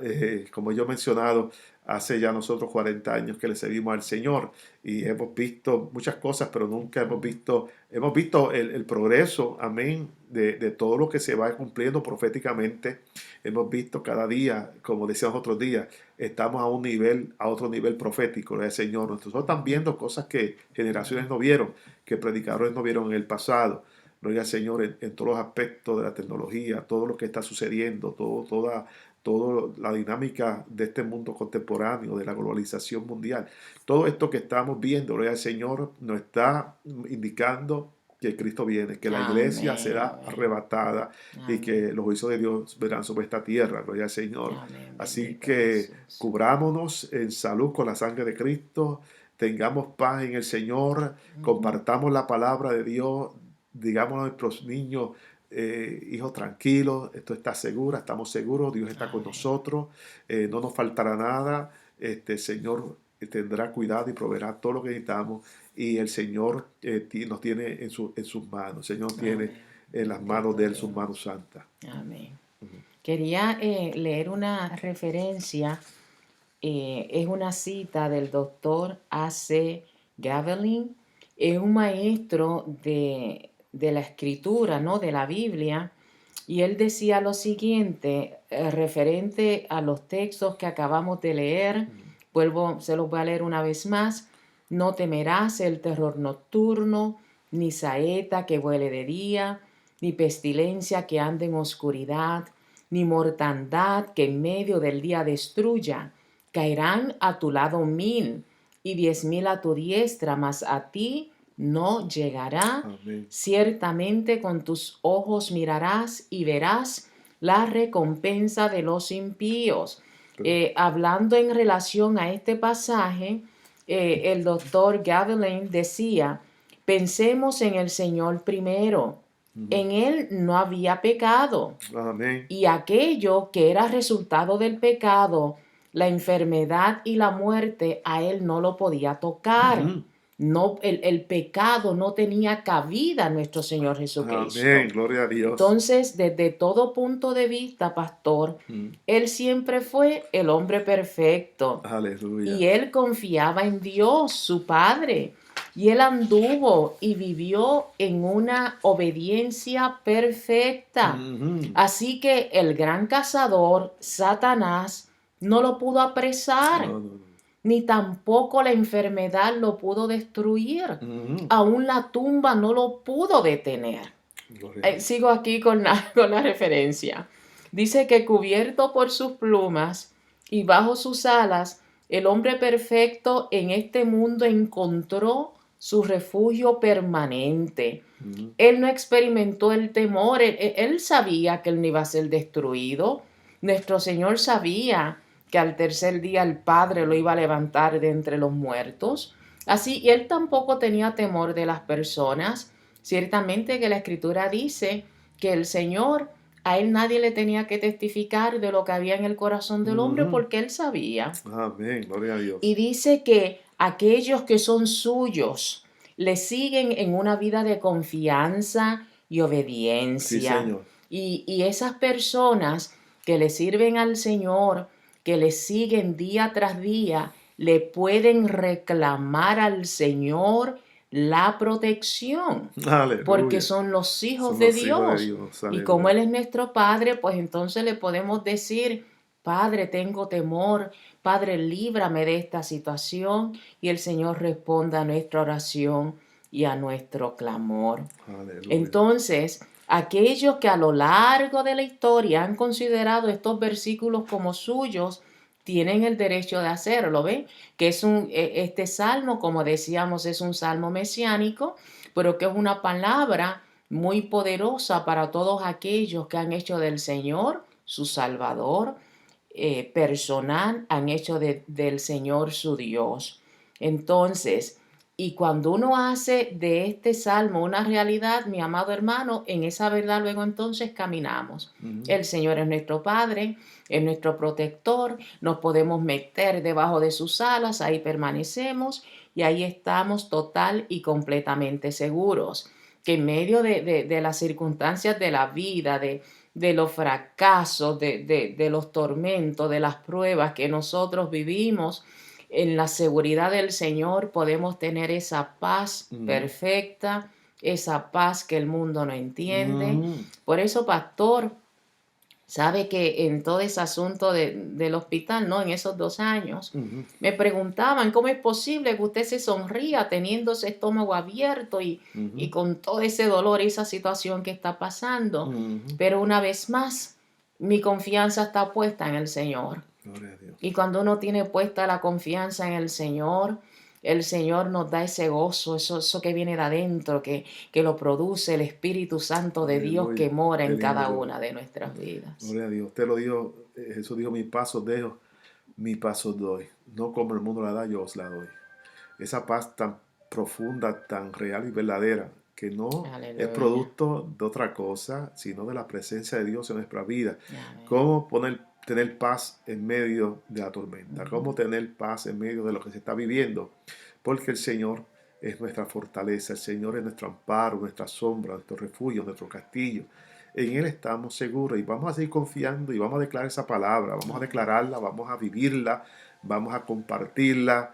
como yo he mencionado, hace ya nosotros 40 años que le servimos al Señor y hemos visto muchas cosas, pero nunca hemos visto el progreso, amén, de todo lo que se va cumpliendo proféticamente. Hemos visto cada día, como decíamos otros días, estamos a otro nivel profético, ¿no? El Señor. Nosotros estamos viendo cosas que generaciones no vieron, que predicadores no vieron en el pasado. Gloria al Señor en todos los aspectos de la tecnología, todo lo que está sucediendo, toda la dinámica de este mundo contemporáneo, de la globalización mundial. Todo esto que estamos viendo, gloria al Señor, nos está indicando que Cristo viene, que la iglesia Amén. será arrebatada y Amén. que los juicios de Dios verán sobre esta tierra, gloria al Señor. Amén. Así Bendito que Jesús. cubrámonos en salud con la sangre de Cristo, tengamos paz en el Señor, compartamos la palabra de Dios, digamos a nuestros niños, hijos tranquilos, esto está seguro, estamos seguros, Dios está con Amén. nosotros, no nos faltará nada, el Señor tendrá cuidado y proveerá todo lo que necesitamos y el Señor nos tiene en sus manos, el Señor tiene Amén. en las manos Bendito de Él sus Dios. manos santas. Amén. Quería leer una referencia, es una cita del doctor A.C. Gavelin, es un maestro de la escritura, ¿no? De la Biblia, y él decía lo siguiente, referente a los textos que acabamos de leer, se los voy a leer una vez más: no temerás el terror nocturno, ni saeta que vuele de día, ni pestilencia que ande en oscuridad, ni mortandad que en medio del día destruya. Caerán a tu lado 1000 y 10,000 a tu diestra, mas a ti no llegará. Amén. Ciertamente con tus ojos mirarás y verás la recompensa de los impíos. Hablando en relación a este pasaje, el doctor Gavelin decía, pensemos en el Señor primero. En Él no había pecado. Amén. Y aquello que era resultado del pecado, la enfermedad y la muerte, a Él no lo podía tocar. No, el pecado no tenía cabida en nuestro Señor Jesucristo. Amén, gloria a Dios. Entonces, desde todo punto de vista, pastor, Él siempre fue el hombre perfecto. Aleluya. Y Él confiaba en Dios, su Padre. Y Él anduvo y vivió en una obediencia perfecta. Así que el gran cazador, Satanás, no lo pudo apresar. No. ni tampoco la enfermedad lo pudo destruir. Ujú. Aún la tumba no lo pudo detener. Gloria a Dios. Sigo aquí con con la referencia. Dice que cubierto por sus plumas y bajo sus alas, el hombre perfecto en este mundo encontró su refugio permanente. Ujú. Él no experimentó el temor, él sabía que él no iba a ser destruido. Nuestro Señor sabía que al tercer día el Padre lo iba a levantar de entre los muertos. Así, él tampoco tenía temor de las personas. Ciertamente que la Escritura dice que el Señor, a él nadie le tenía que testificar de lo que había en el corazón del hombre Ujú. porque él sabía. Amén, gloria a Dios. Y dice que aquellos que son suyos le siguen en una vida de confianza y Sí, obediencia. Señor. Y esas personas que le sirven al Señor, que le siguen día tras día, le pueden reclamar al Señor la protección, porque Aleluya. son los hijos Son de los hijos de Dios. Dios. Y como Aleluya. Él es nuestro Padre, pues entonces le podemos decir, Padre, tengo temor, Padre, líbrame de esta situación, y el Señor responda a nuestra oración y a nuestro clamor. Aleluya. Entonces, aquellos que a lo largo de la historia han considerado estos versículos como suyos, tienen el derecho de hacerlo, ¿ven? Que es este salmo, como decíamos, es un salmo mesiánico, pero que es una palabra muy poderosa para todos aquellos que han hecho del Señor su Salvador personal, han hecho del Señor su Dios. Entonces, y cuando uno hace de este salmo una realidad, mi amado hermano, en esa verdad luego entonces caminamos. Ujú. El Señor es nuestro Padre, es nuestro protector, nos podemos meter debajo de sus alas, ahí permanecemos y ahí estamos total y completamente seguros. Que en medio de las circunstancias de la vida, de los fracasos, de los tormentos, de las pruebas que nosotros vivimos, en la seguridad del Señor podemos tener esa paz Ujú. perfecta, esa paz que el mundo no entiende. Ujú. Por eso, pastor, sabe que en todo ese asunto del hospital, ¿no? En esos 2 años, Ujú. me preguntaban cómo es posible que usted se sonría teniendo ese estómago abierto y Ujú. con todo ese dolor y esa situación que está pasando. Ujú. Pero una vez más, mi confianza está puesta en el Señor. Gloria a Dios. Y cuando uno tiene puesta la confianza en el Señor nos da ese gozo, eso que viene de adentro, que lo produce el Espíritu Santo de Dios Aleluya. que mora Qué en cada lindo. una de nuestras vidas. Gloria a Dios. Usted lo dijo, Jesús dijo, mi paso dejo, mi paso doy. No como el mundo la da, yo os la doy. Esa paz tan profunda, tan real y verdadera, que no es Aleluya. producto de otra cosa, sino de la presencia de Dios en nuestra vida. Amén. ¿Cómo tener paz en medio de la tormenta? ¿Cómo tener paz en medio de lo que se está viviendo? Porque el Señor es nuestra fortaleza, el Señor es nuestro amparo, nuestra sombra, nuestro refugio, nuestro castillo. En Él estamos seguros y vamos a seguir confiando y vamos a declarar esa palabra, vamos a declararla, vamos a vivirla, vamos a compartirla.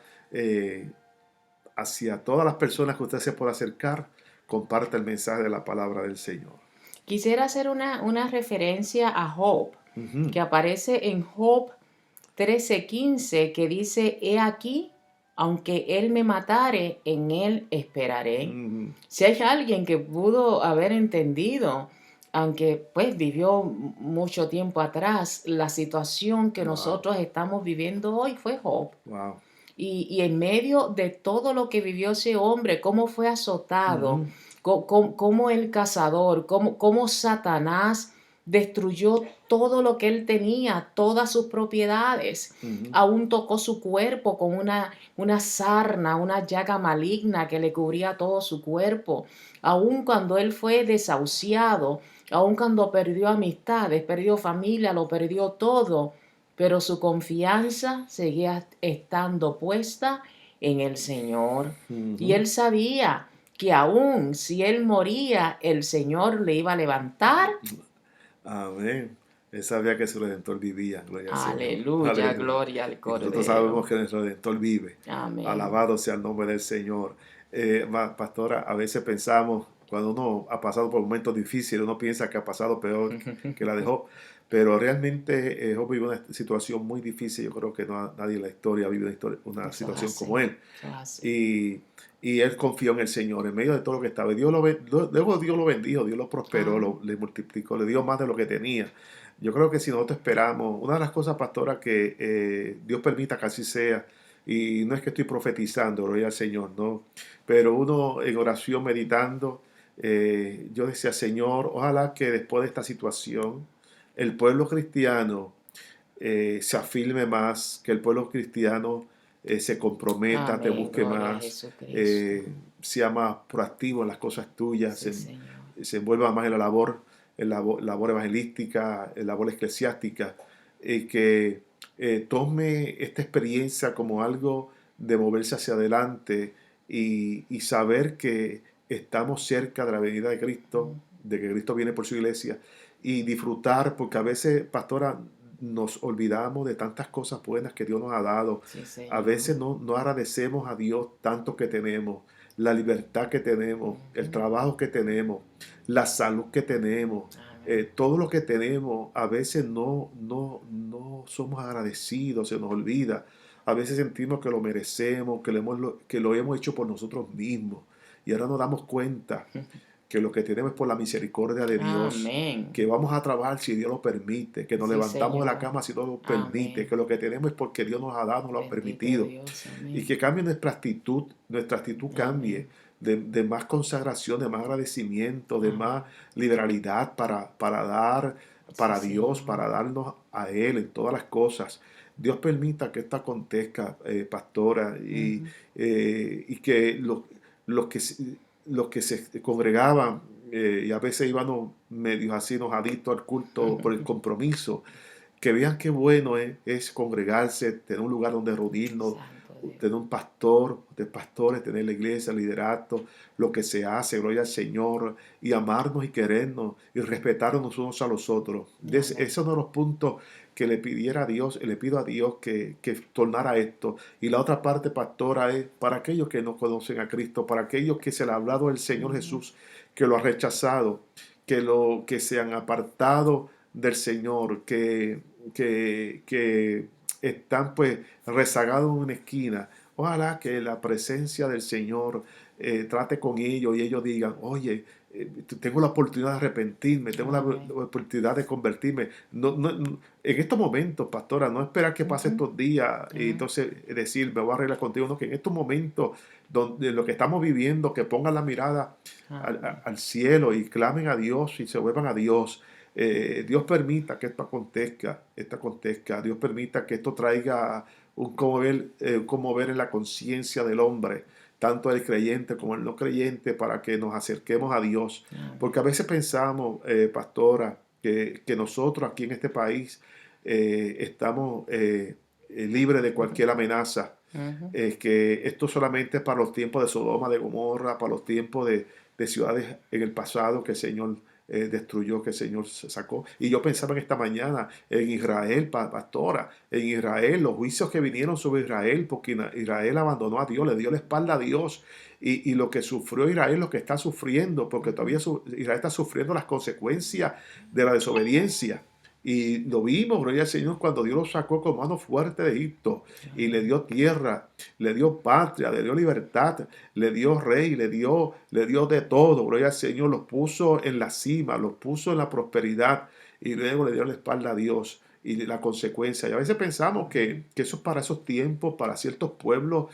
Hacia todas las personas que usted se pueda acercar, comparte el mensaje de la palabra del Señor. Quisiera hacer una referencia a Job, Ujú. que aparece en Job 13:15, que dice, he aquí, aunque él me matare, en él esperaré. Ujú. Si hay alguien que pudo haber entendido, aunque pues vivió mucho tiempo atrás, la situación que Wow, nosotros estamos viviendo hoy fue Job. wow. Y en medio de todo lo que vivió ese hombre, cómo fue azotado, Ujú. cómo el cazador, cómo Satanás destruyó todo lo que él tenía, todas sus propiedades. Ujú. Aún tocó su cuerpo con una sarna, una llaga maligna que le cubría todo su cuerpo. Aún cuando él fue desahuciado, aún cuando perdió amistades, perdió familia, lo perdió todo, pero su confianza seguía estando puesta en el Señor. Y Ujú. él sabía que aún si él moría, el Señor le iba a levantar. Amén. Él sabía que su Redentor vivía, gloria al Señor. Aleluya, Aleluya. gloria al Y nosotros sabemos Cordero. que nuestro Redentor vive. Amén. Alabado sea el nombre del Señor. Pastora, a veces pensamos cuando uno ha pasado por momentos difíciles, uno piensa que ha pasado peor que la dejó. Pero realmente Job vivió una situación muy difícil. Yo creo que nadie en la historia ha vivido una Eso es situación como así, él. eso es así. Y, y él confió en el Señor en medio de todo lo que estaba. Luego Dios lo bendijo, Dios lo prosperó, Ah, le multiplicó, le dio más de lo que tenía. Yo creo que si nosotros esperamos, una de las cosas, pastora, que Dios permita que así sea, y no es que estoy profetizando, gloria al Señor, no, pero uno en oración meditando, yo decía, Señor, ojalá que después de esta situación, el pueblo cristiano se afirme más, que el pueblo cristiano se comprometa, te amén, busque gloria a más, Jesucristo. sea más proactivo en las cosas tuyas, Sí, Señor. se envuelva más en la labor, labor evangelística, en labor eclesiástica, que tome esta experiencia como algo de moverse hacia adelante y saber que estamos cerca de la venida de Cristo, de que Cristo viene por su iglesia, y disfrutar, porque a veces, pastora, nos olvidamos de tantas cosas buenas que Dios nos ha dado. Sí, A Señor. veces no agradecemos a Dios tanto que tenemos, la libertad que tenemos, el Ujú. trabajo que tenemos, la salud que tenemos, Amén. todo lo que tenemos. A veces no somos agradecidos, se nos olvida. A veces sentimos que lo merecemos, que lo hemos hecho por nosotros mismos. Y ahora nos damos cuenta que lo que tenemos es por la misericordia de Dios, Amén. que vamos a trabajar si Dios lo permite, que nos Sí, levantamos de la Señor. cama si Dios lo permite, Amén. que lo que tenemos es porque Dios nos ha dado, nos lo ha Bendito permitido, Dios. y Amén. que cambie nuestra actitud cambie, Amén. de más consagración, de más agradecimiento, de más Amén. liberalidad para dar Sí, para Dios, Señor. para darnos a Él en todas las cosas. Dios permita que esto acontezca, pastora, Ujú. y que los que, los que se congregaban y a veces íbamos medios así enojaditos al culto por el compromiso, que vean qué bueno es congregarse, tener un lugar donde reunirnos, Santo Dios. tener un pastor, de pastores, tener la iglesia, liderato, lo que se hace, gloria al Señor, y amarnos y querernos y respetarnos unos a los otros. Ese Amén. es uno de los puntos que le pidiera a Dios, le pido a Dios que tornara esto. Y la otra parte, pastora, es para aquellos que no conocen a Cristo, para aquellos que se le ha hablado el Señor Ujú. Jesús, que lo ha rechazado, que se han apartado del Señor, que están pues rezagados en una esquina. Ojalá que la presencia del Señor trate con ellos y ellos digan, oye, tengo la oportunidad de arrepentirme, tengo la Amén. oportunidad de convertirme. En estos momentos, pastora, no esperar que pase Ujú. estos días y Ah, entonces decir, me voy a arreglar contigo, no, que en estos momentos donde lo que estamos viviendo, que pongan la mirada amén. al cielo y clamen a Dios y se vuelvan a Dios. Dios permita que esto acontezca, Dios permita que esto traiga un conmover en la conciencia del hombre, tanto el creyente como el no creyente, para que nos acerquemos a Dios. Amén. Porque a veces pensamos, pastora, que nosotros aquí en este país estamos libres de cualquier amenaza, Ujú. que esto solamente es para los tiempos de Sodoma, de Gomorra, para los tiempos de ciudades en el pasado que el Señor destruyó, que el Señor sacó. Y yo pensaba en esta mañana en Israel, pastora, en Israel, los juicios que vinieron sobre Israel, porque Israel abandonó a Dios, le dio la espalda a Dios. Y lo que sufrió Israel, lo que está sufriendo, porque todavía Israel está sufriendo las consecuencias de la desobediencia. Y lo vimos, gloria al Señor, cuando Dios lo sacó con mano fuerte de Egipto y le Amén. dio tierra, le dio patria, le dio libertad, le dio rey, le dio de todo. Gloria al Señor, los puso en la cima, los puso en la prosperidad y luego le dio la espalda a Dios y la consecuencia. Y a veces pensamos que eso es para esos tiempos, para ciertos pueblos,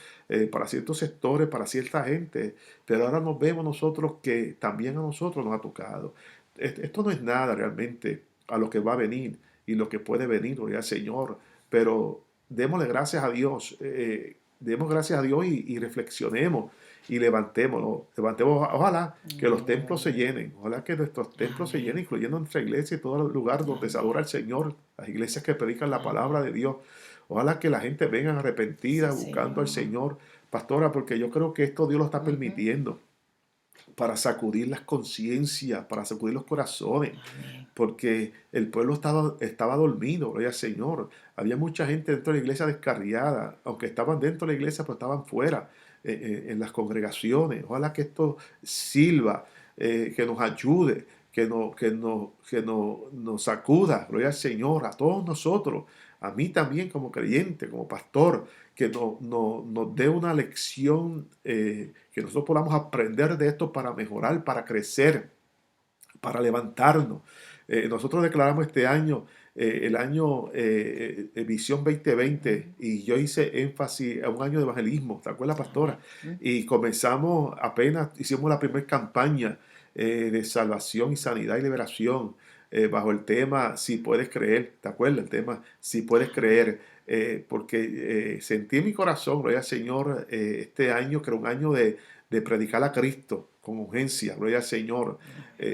para ciertos sectores, para cierta gente. Pero ahora nos vemos nosotros que también a nosotros nos ha tocado. Esto no es nada realmente a lo que va a venir y lo que puede venir, gloria al Señor. Pero démosle gracias a Dios, demos gracias a Dios y reflexionemos y levantémonos, levantemos, ojalá que los templos se Gloria. llenen, ojalá que nuestros templos se Amén. llenen, incluyendo nuestra iglesia y todo el lugar donde se adora Amén. al Señor, las iglesias que predican la palabra Amén. de Dios, ojalá que la gente venga Sí, arrepentida, buscando al Señor. Señor, pastora, porque yo creo que esto Dios lo está Ujú. permitiendo para sacudir las conciencias, para sacudir los corazones, Amén. porque el pueblo estaba dormido, gloria al Señor. Había mucha gente dentro de la iglesia descarriada, aunque estaban dentro de la iglesia, pero estaban fuera, en las congregaciones. Ojalá que esto sirva. que nos ayude, nos sacuda, gloria al Señor, a todos nosotros, a mí también como creyente, como pastor, que nos dé una lección, que nosotros podamos aprender de esto para mejorar, para crecer, para levantarnos. Nosotros declaramos este año, el año Visión 2020, y yo hice énfasis a un año de evangelismo, ¿te acuerdas, pastora? Y comenzamos, apenas hicimos la primera campaña de salvación y sanidad y liberación, bajo el tema Si puedes creer, ¿te acuerdas? El tema Si puedes creer, porque sentí en mi corazón, gloria al Señor, este año que era un año de predicar a Cristo con urgencia, gloria al Señor,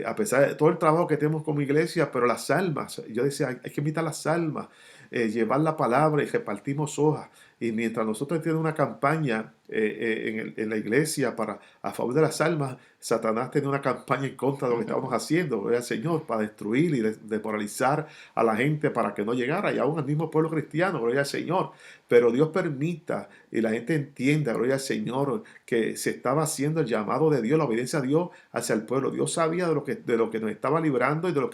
a pesar de todo el trabajo que tenemos como iglesia, pero las almas, yo decía, hay que invitar las almas, llevar la palabra y repartimos hojas. Y mientras nosotros tenemos una campaña en la iglesia a favor de las almas, Satanás tiene una campaña en contra de lo que estábamos haciendo, gloria al Señor, para destruir y demoralizar a la gente para que no llegara, y aún al mismo pueblo cristiano, gloria al Señor. Pero Dios permita y la gente entienda, gloria al Señor, que se estaba haciendo el llamado de Dios, la obediencia a Dios hacia el pueblo. Dios sabía de lo que nos estaba librando y de lo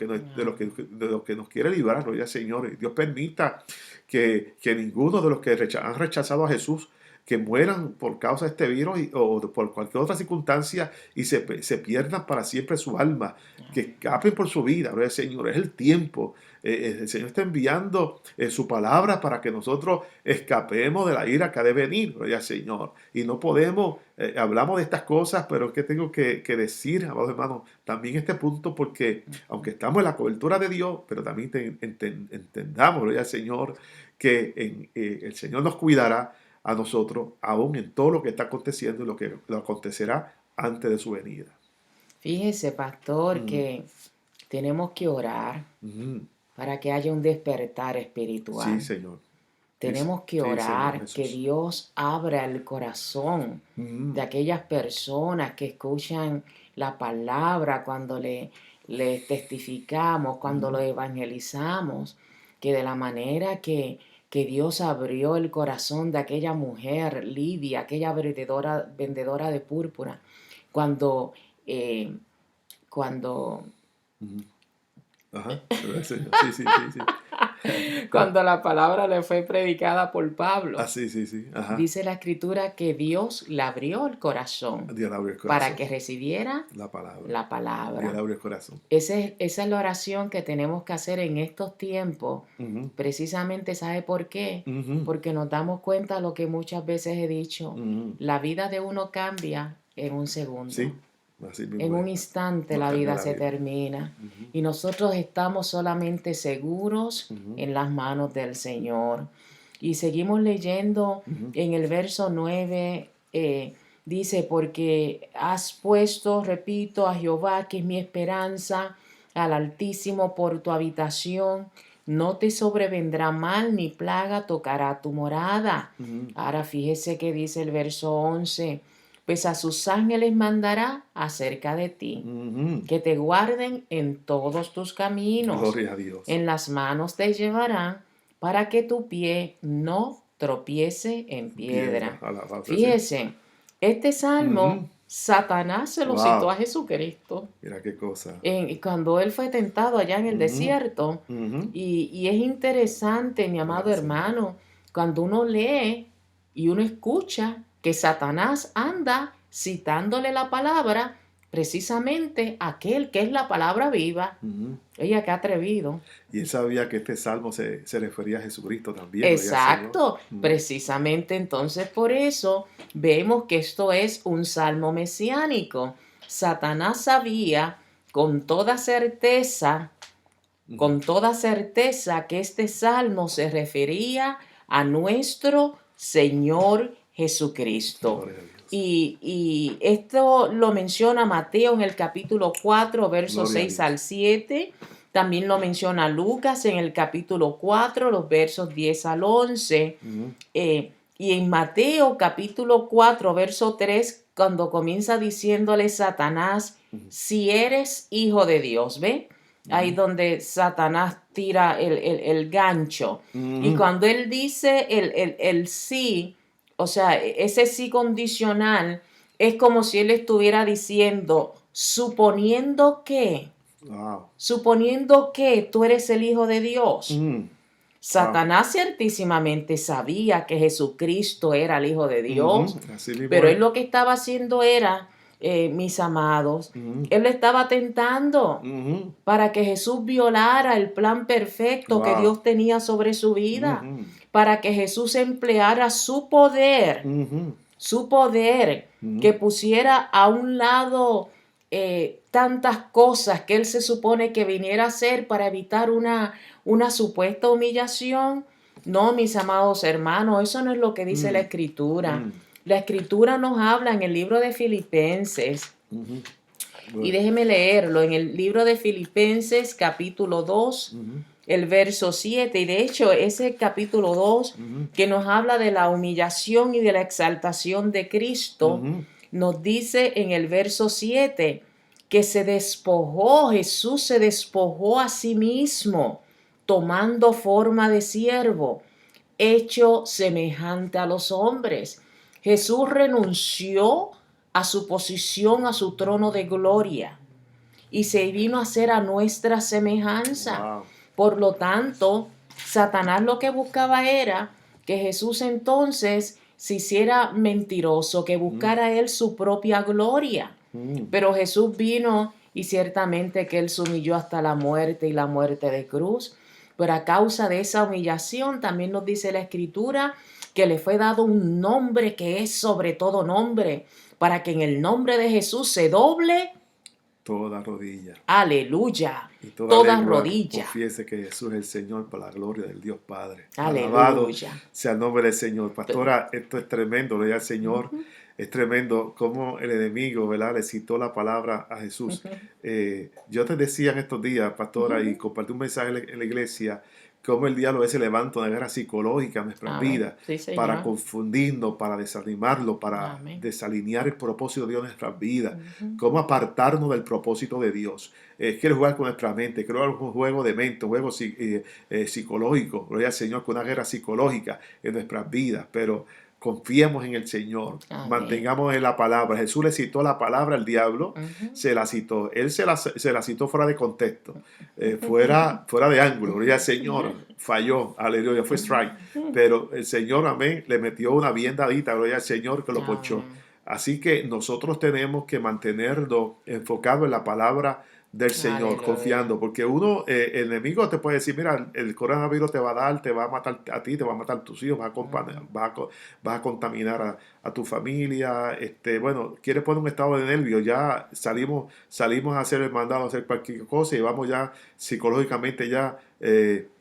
que nos quiere librar, gloria al Señor. Y Dios permita que ninguno de los que han rechazado a Jesús, que mueran por causa de este virus o por cualquier otra circunstancia y se pierdan para siempre su alma, que escapen por su vida, gloria al Señor. Es el tiempo. El Señor está enviando su palabra para que nosotros escapemos de la ira que ha de venir, gloria al Señor. Y no podemos, hablamos de estas cosas, pero es que tengo que decir, amados hermanos, también este punto, porque aunque estamos en la cobertura de Dios, pero también entendamos, gloria al Señor, que el Señor nos cuidará a nosotros, aún en todo lo que está aconteciendo y lo que acontecerá antes de su venida. Fíjese, pastor, que tenemos que orar para que haya un despertar espiritual. Sí, Señor. Tenemos que orar, que Dios abra el corazón de aquellas personas que escuchan la palabra cuando le testificamos, cuando lo evangelizamos, que de la manera que Dios abrió el corazón de aquella mujer, Lidia, aquella vendedora de púrpura, cuando Ajá. Sí. cuando la palabra le fue predicada por Pablo. Sí. Ajá. Dice la escritura que Dios le abrió el corazón, Dios le abrió el corazón para que recibiera la palabra. Dios le abrió el corazón. Esa es la oración que tenemos que hacer en estos tiempos. Precisamente, ¿sabe por qué? Porque nos damos cuenta de lo que muchas veces he dicho. La vida de uno cambia en un segundo. Sí. En un instante la vida se termina y nosotros estamos solamente seguros en las manos del Señor. Y seguimos leyendo en el verso 9, dice, porque has puesto, repito, a Jehová, que es mi esperanza, al Altísimo por tu habitación. No te sobrevendrá mal ni plaga tocará tu morada. Ahora fíjese que dice el verso 11, pues a sus ángeles mandará acerca de ti, que te guarden en todos tus caminos. Gloria a Dios. En las manos te llevarán para que tu pie no tropiece en piedra. Fíjese, este salmo, Satanás se lo citó a Jesucristo. Mira qué cosa. Cuando él fue tentado allá en el desierto. Y es interesante, mi amado hermano, cuando uno lee y uno escucha que Satanás anda citándole la palabra, precisamente aquel que es la palabra viva. Ella, qué atrevido. Y él sabía que este salmo se refería a Jesucristo también. Exacto. Precisamente entonces por eso vemos que esto es un salmo mesiánico. Satanás sabía con toda certeza que este salmo se refería a nuestro Señor Jesucristo. Y esto lo menciona Mateo en el capítulo 4, versos 6 al 7. También lo menciona Lucas en el capítulo 4, los versos 10 al 11. Y en Mateo capítulo 4, verso 3, cuando comienza diciéndole Satanás, si eres hijo de Dios, ¿ve? Ahí donde Satanás tira el gancho. Y cuando él dice el sí, o sea, ese sí condicional, es como si él estuviera diciendo, suponiendo que, Wow. suponiendo que tú eres el Hijo de Dios. Wow. Satanás ciertísimamente sabía que Jesucristo era el Hijo de Dios, Así mismo pero es. él lo que estaba haciendo era, mis amados, Ujú. él le estaba tentando Ujú. para que Jesús violara el plan perfecto que Wow. Dios tenía sobre su vida, Ujú. para que Jesús empleara su poder Ujú. que Ujú. pusiera a un lado tantas cosas que él se supone que viniera a hacer para evitar una supuesta humillación. No, mis amados hermanos, eso no es lo que dice la Mm. Escritura. Mm. La Escritura nos habla en el libro de Filipenses, Ujú. y Bueno. déjeme leerlo, en el libro de Filipenses capítulo 2, Ujú. el verso 7, y de hecho ese capítulo 2 Ujú. que nos habla de la humillación y de la exaltación de Cristo, Ujú. nos dice en el verso 7 que Jesús se despojó a sí mismo, tomando forma de siervo, hecho semejante a los hombres. Jesús renunció a su posición, a su trono de gloria, y se vino a hacer a nuestra semejanza. Wow. Por lo tanto, Satanás lo que buscaba era que Jesús entonces se hiciera mentiroso, que Mm. buscara él su propia gloria. Mm. Pero Jesús vino y ciertamente que él se humilló hasta la muerte y la muerte de cruz. Pero a causa de esa humillación también nos dice la Escritura que le fue dado un nombre que es sobre todo nombre, para que en el nombre de Jesús se doble, Toda rodilla aleluya, y toda toda lengua rodilla, confiese que Jesús es el Señor para la gloria del Dios Padre. Alabado aleluya. sea el nombre del Señor. Pastora, esto es tremendo, gloria al Señor. Ujú, Es tremendo cómo el enemigo, ¿verdad?, le citó la palabra a Jesús. ujú, Yo te decía en estos días, pastora, y ujú. compartí un mensaje en la iglesia, cómo el diablo se levanta una guerra psicológica en nuestras Amén. vidas Sí, para Señor. confundirnos, para desanimarlo, para Amén. desalinear el propósito de Dios en nuestras vidas, Ujú. cómo apartarnos del propósito de Dios. Quiere jugar con nuestra mente, quiere jugar un juego de mente, un juego psicológico, gloria al Señor, con una guerra psicológica en nuestras vidas, pero confiemos en el Señor, Amén. mantengamos en la palabra. Jesús le citó la palabra al diablo, Ujú. se la citó, él se la citó fuera de contexto, fuera de ángulo, gloria al Señor, falló, aleluya, fue strike, pero el Señor, amén, le metió una bien dadita, gloria al Señor, que lo ponchó. Amén. Así que nosotros tenemos que mantenerlo enfocado en la palabra del Señor, Aleluya. confiando, porque el enemigo te puede decir, mira, el coronavirus te va a dar, te va a matar a ti, te va a matar a tus hijos, Ujú. vas a contaminar a tu familia, bueno, quiere poner un estado de nervio, ya salimos a hacer el mandado, a hacer cualquier cosa y vamos ya psicológicamente ya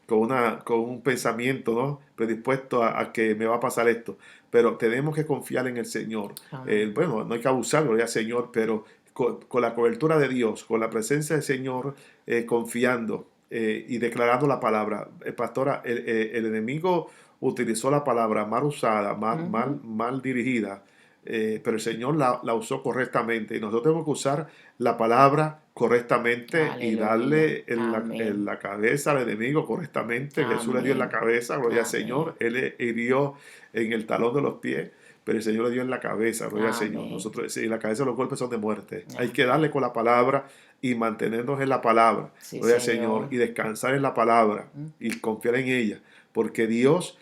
con un pensamiento, ¿no?, predispuesto a que me va a pasar esto, pero tenemos que confiar en el Señor. Amén. Bueno, no hay que abusar, gloria al Señor, pero con la cobertura de Dios, con la presencia del Señor, confiando y declarando la palabra. Pastora, el enemigo utilizó la palabra mal usada, Ujú. mal dirigida, pero el Señor la usó correctamente. Y nosotros tenemos que usar la palabra correctamente y Aleluya. darle en Amén. la cabeza al enemigo correctamente. Jesús le dio en la Amén. cabeza, gloria al Amén. Señor. Él le hirió en el talón de los pies, pero el Señor le dio en la cabeza, gloria al Señor. Amén. Nosotros, sí, en la cabeza los golpes son de muerte. Hay que darle Amén. con la palabra y mantenernos en la palabra, Sí, gloria al Señor, Señor. y descansar en la palabra y confiar en ella, porque Dios,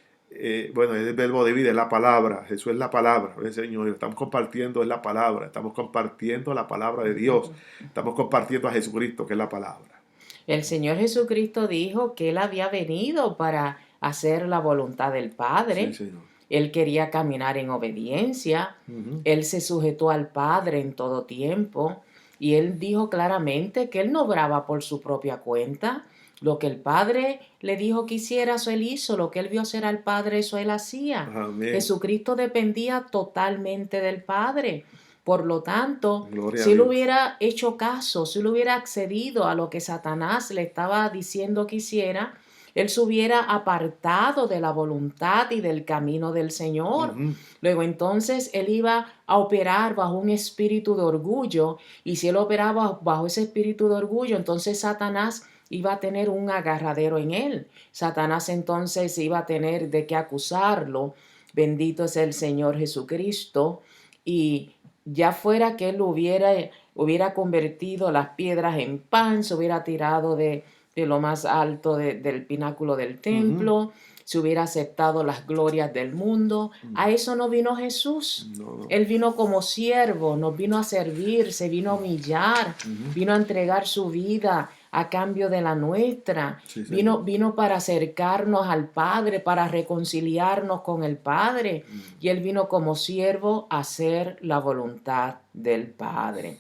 bueno, es el verbo de vida, es la palabra, Jesús es la palabra, gloria al Señor, y lo estamos compartiendo, es la palabra, estamos compartiendo la palabra de Dios, estamos compartiendo a Jesucristo, que es la palabra. El Señor Jesucristo dijo que Él había venido para hacer la voluntad del Sí, Padre. Señor. Él quería caminar en obediencia. Ujú. Él se sujetó al Padre en todo tiempo. Y Él dijo claramente que Él no obraba por su propia cuenta. Lo que el Padre le dijo que hiciera, eso Él hizo. Lo que Él vio hacer al Padre, eso Él hacía. Amén. Jesucristo dependía totalmente del Padre. Por lo tanto, Gloria a si él Dios. hubiera hecho caso, si él hubiera accedido a lo que Satanás le estaba diciendo que hiciera, él se hubiera apartado de la voluntad y del camino del Señor. Ujú. Luego entonces él iba a operar bajo un espíritu de orgullo, y si él operaba bajo ese espíritu de orgullo, entonces Satanás iba a tener un agarradero en él. Satanás entonces iba a tener de qué acusarlo. Bendito es el Señor Jesucristo. Y ya fuera que él hubiera hubiera convertido las piedras en pan, se hubiera tirado de lo más alto del pináculo del templo, se hubiera aceptado las glorias del mundo. A eso no vino Jesús. No. Él vino como siervo, nos vino a servir, se vino a humillar, vino a entregar su vida a cambio de la nuestra. Sí, Vino para acercarnos al Padre, para reconciliarnos con el Padre. Y Él vino como siervo a hacer la voluntad del Padre.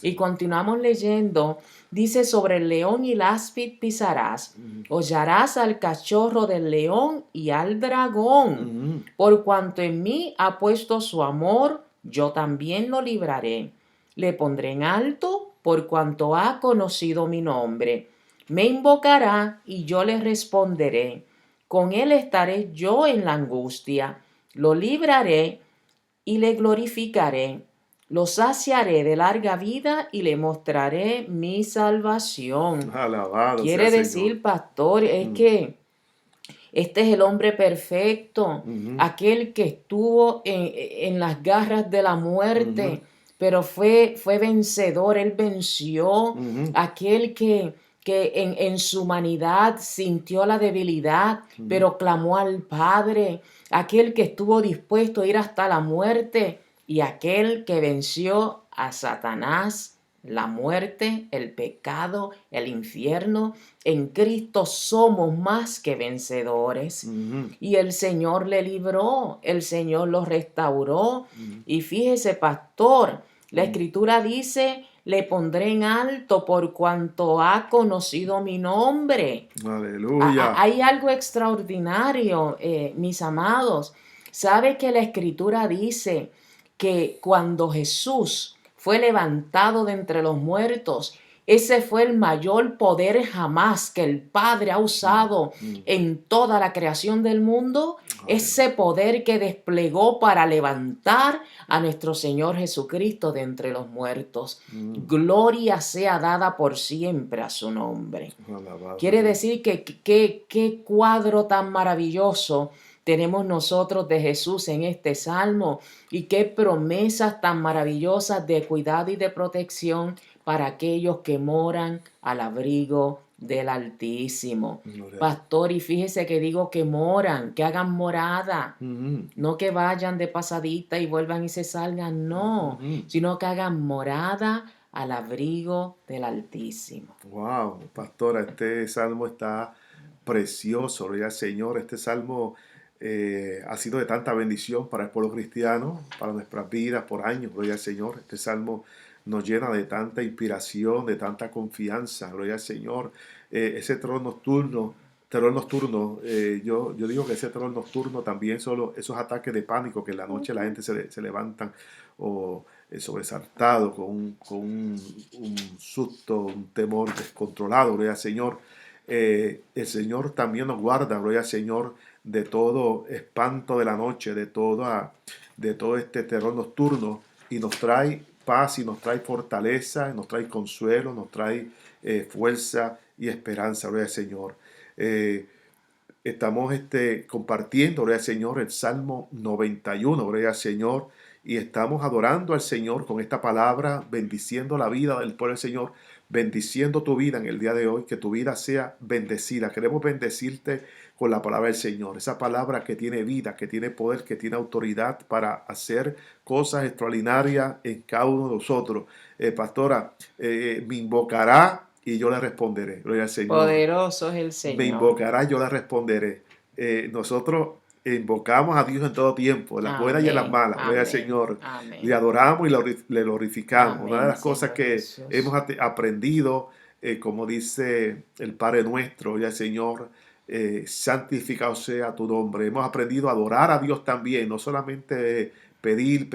Y continuamos leyendo, dice, sobre el león y el áspid pisarás, hollarás al cachorro del león y al dragón. Por cuanto en mí ha puesto su amor, yo también lo libraré. Le pondré en alto por cuanto ha conocido mi nombre. Me invocará y yo le responderé. Con él estaré yo en la angustia. Lo libraré y le glorificaré. Lo saciaré de larga vida y le mostraré mi salvación. Alabado Quiere sea el decir, Señor. pastor, es que este es el hombre perfecto, aquel que estuvo en las garras de la muerte, pero fue vencedor, él venció, aquel que en su humanidad sintió la debilidad, pero clamó al Padre, aquel que estuvo dispuesto a ir hasta la muerte y aquel que venció a Satanás, la muerte, el pecado, el infierno. En Cristo somos más que vencedores. Y el Señor le libró, el Señor lo restauró. Y fíjese, pastor, la Escritura dice, le pondré en alto por cuanto ha conocido mi nombre. Aleluya. Hay algo extraordinario, mis amados. ¿Sabe que la Escritura dice que cuando Jesús fue levantado de entre los muertos, ese fue el mayor poder jamás que el Padre ha usado en toda la creación del mundo? Ese poder que desplegó para levantar a nuestro Señor Jesucristo de entre los muertos. Gloria sea dada por siempre a su nombre. Quiere decir que qué cuadro tan maravilloso tenemos nosotros de Jesús en este salmo, y qué promesas tan maravillosas de cuidado y de protección para aquellos que moran al abrigo del Altísimo. Pastor, y fíjese que digo que moran, que hagan morada, no que vayan de pasadita y vuelvan y se salgan, no, sino que hagan morada al abrigo del Altísimo. Wow, pastora, este salmo está precioso, gloria al Señor. Este salmo ha sido de tanta bendición para el pueblo cristiano, para nuestras vidas por años, gloria al Señor. Este salmo nos llena de tanta inspiración, de tanta confianza, gloria al Señor. Ese terror nocturno, yo digo que ese terror nocturno también solo esos ataques de pánico que en la noche la gente se levantan o sobresaltado con un susto, un temor descontrolado, gloria al Señor. El Señor también nos guarda, gloria al Señor, de todo espanto de la noche, de todo este terror nocturno, y nos trae paz y nos trae fortaleza, nos trae consuelo, nos trae fuerza y esperanza, gloria al Señor. Estamos compartiendo, gloria al Señor, el Salmo 91, gloria al Señor, y estamos adorando al Señor con esta palabra, bendiciendo la vida del pueblo del Señor, bendiciendo tu vida en el día de hoy, que tu vida sea bendecida. Queremos bendecirte con la palabra del Señor, esa palabra que tiene vida, que tiene poder, que tiene autoridad para hacer cosas extraordinarias en cada uno de nosotros. Pastora, me invocará y yo le responderé. Gloria al Señor. Poderoso es el Señor. Me invocará y yo le responderé. Nosotros invocamos a Dios en todo tiempo, en las buenas y en las malas. Gloria al Señor. Amén. Le adoramos y le glorificamos. Amén, Una de las cosas Señor que Jesús. hemos aprendido, como dice el Padre nuestro, gloria al Señor, santificado sea tu nombre. Hemos aprendido a adorar a Dios también, no solamente pedir.